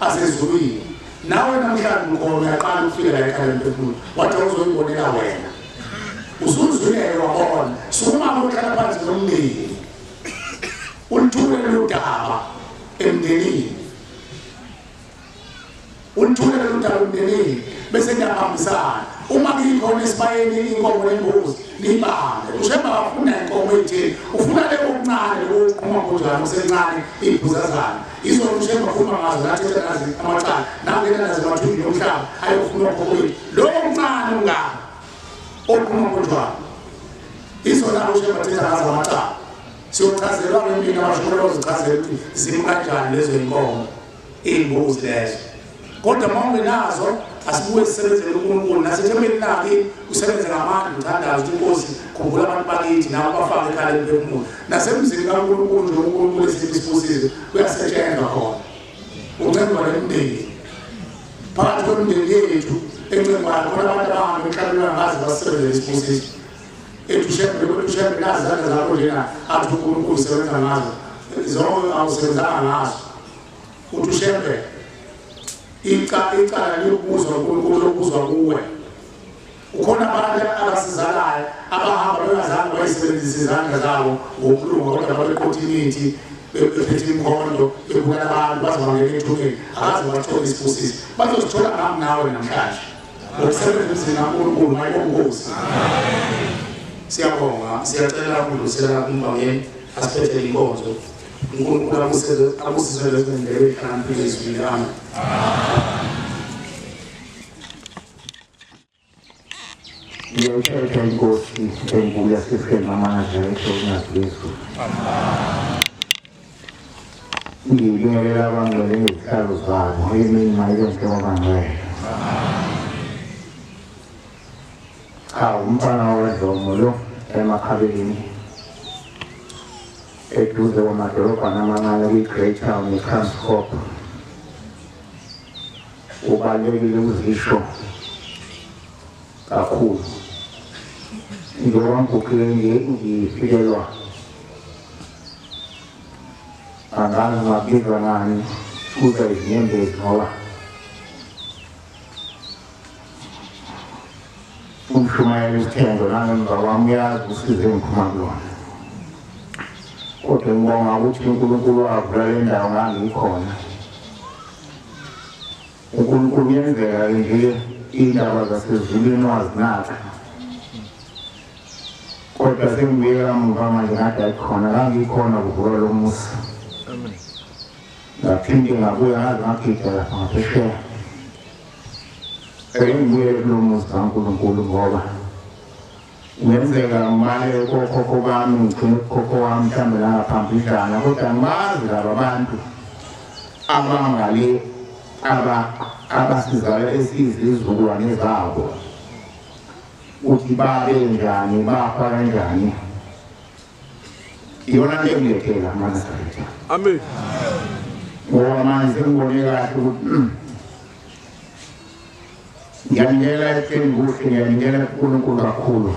asezulwini nawe namhlanje ukhona uyaqala ukufika la ekhaya emphefumulo wathi uzoyibonela wena uzuzulele wabona sukuma ukhala phansi nomndeni ulithulele udaba emndenini ulithulele udaba emndenini bese ngiyahambisana uma ngikhona esibayeni inkomo nembuzi nibambe uShembe akafuna inkomo ethile ufuna leyo okuncane lokuqhuma kunjani usencane ibhuzazana izona uShembe afuna ngazo nathi nazi amacala nangena nazo amathumbu omhlaba ayofuna okhokwethu lo okuncane ungani oqhuma kunjani izona uShembe athetha ngazo amacala siyochazelwa ngemini abashobela uzichazela ukuthi zimi kanjani lezo inkomo iy'mbuzi lezo kodwa uma ungenazo
asibuye sisebenzele uNkulunkulu nasethembeni lakhe usebenze ngamandla uthandaza inkosi khumbula abantu bakithi nabo bafake ekhaya emphefumulo nasemzini kaNkulunkulu nje uNkulunkulu esibusisiwe kuyasetshenzwa khona uncengwa nemndeni phakathi kwemindeni yethu encengwayo khona abantu abahamba emhlabeni ngazi basebenzele isibusisiwe etushembe nazi zandla zakho njena athi uNkulunkulu usebenza ngazo zonke awusebenzanga ngazo utushembe icala lokubuzwa uNkulunkulu lokubuzwa kuwe ukhona abantu abasizalayo abahamba bengazange bayisebenzise izandla zabo ngokulunga kodwa babeqothinithi bephethe imkhondo bebukela abantu bazobangena ethuneni akaze bathole isibusisi bazozithola ngami nawe namhlanje ngokusebenza emzini kaNkulunkulu mayibongozi siyabonga siyacela ukudlulisela kumbangeni asiphethele inkonzo uNkulunkulu abusisele ezindlebe ehlakaniphile ezwini amen.
Ngiyayithetha inkosi enkulu yasifeni amandla eShongazulu. Ngibingelela abangcwele ngezihlalo zabo emini mayonke wabangcwele. Umfana waDlomo lo emakhabeni eduze kwamadolobhana amancane kwi-Great Town eTranscorp ubalulekile ukuzisho kakhulu njengoba ngigugile ngifikelwa angazi ngabizwa ngani kuza izinyembezi ngoba umshumayeli uthendo nangemva kwami uyazi usize ngiphuma kulona kodwa ngibonga ukuthi uNkulunkulu wavula le ndawo ngangikhona uNkulunkulu uyenzeka nje indaba zasezulwini wazinaka kodwa sengibuyela kamuva manje ngathi ayikhona ngangikhona kuvuka lo musa ngaphinde ngabuya ngaze ngagida lapha ngaphesheya ngibuyele kulo musa kaNkulunkulu ngoba ngenzeka ngimale kokhokho bami ngigcine ukhokho wami mhlawumbe nangaphambidlana kodwa ngibazi laba bantu abangale abasizala esiyizizukulwane zabo ukuthi babe njani bafa kanjani iyona nto engilethela amaNazaretha amen ngoba manje sengibone kahle ukuthi ngiyanikela ekutheni kuhle ngiyanikela kuNkulunkulu kakhulu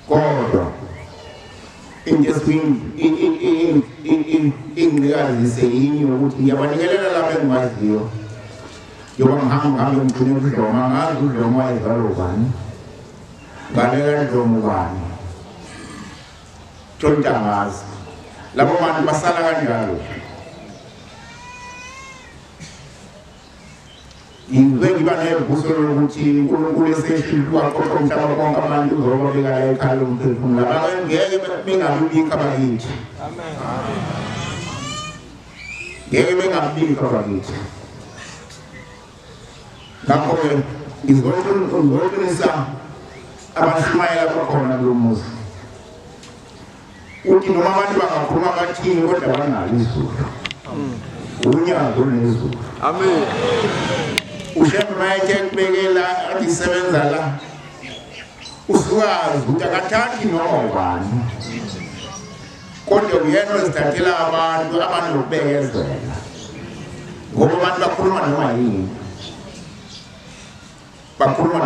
kodwa into engingazise yinye ukuthi ngiyabanikelela lapha engimaziyo njengoba ngihambe ngigcine uDlomo ngazi uDlomo wayezalwa ubani ngalela Dlomo ubani tonta ngazi labo bantu basala kanjalo ngiba nevuso lokuthi uNkulunkulu eseshilwa qoqo umhlaba konke abantu uzoba bekala ekhaya lomphefumulo ngeke bengabikho abakithi ngeke bengabikho abakithi ngakho-ke ngizoqinisa abashumayela bakhona kulo muzi uthi noma abantu bangakhuluma bathini kodwa banalo izulu unyazo nezulu amen ushembe mayeke kubekela athi sebenza la usukazi ukuthi akathathi noma ubani kodwa uyena ozithathela abantu abanokubekezela ngoba abantu bakhuluma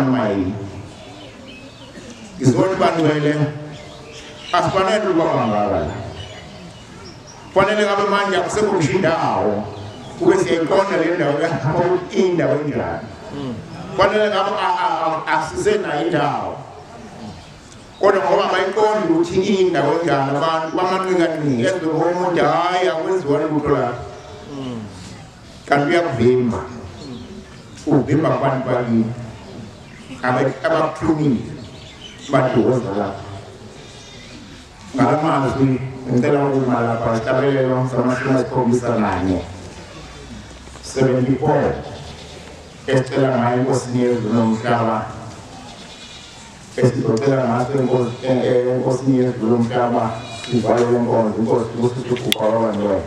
noma yini izona bangcwele asifanele ukuba bangaka fanele ngabe manje akusekho indawo kube siyayiqonda le ndawo indawo enjani fanele ngabe asisenayo indawo kodwa ngoba bayiqonda ukuthi indawo enjani abantu bamanqikaningi enze ngomuntu hayi akwenziwa lutho lapho kanti uyakuvimba uvimba abantu bakini abakuhlumile badokoza lapho ngalamazwi ngicela ukuma lapha sihlabelelo sama-74 74 esicela ngayo enkosini yezulu nomhlaba esizocela ngaso enkosini yezulu nomhlaba sivalele inkonzo inkosi ukuthi uguqa wabangcwele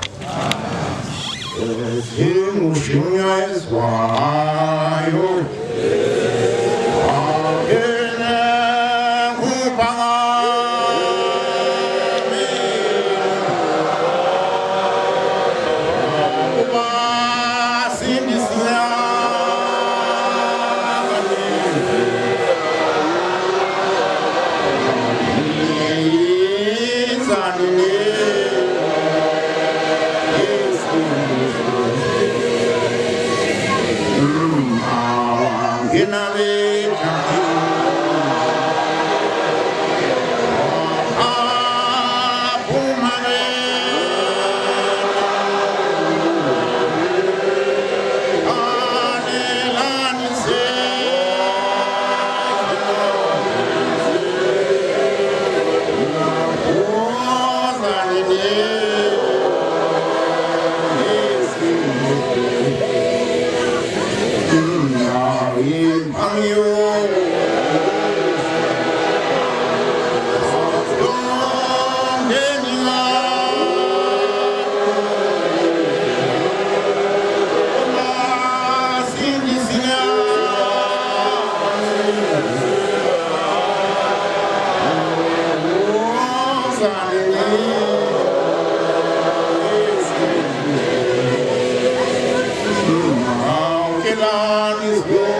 Is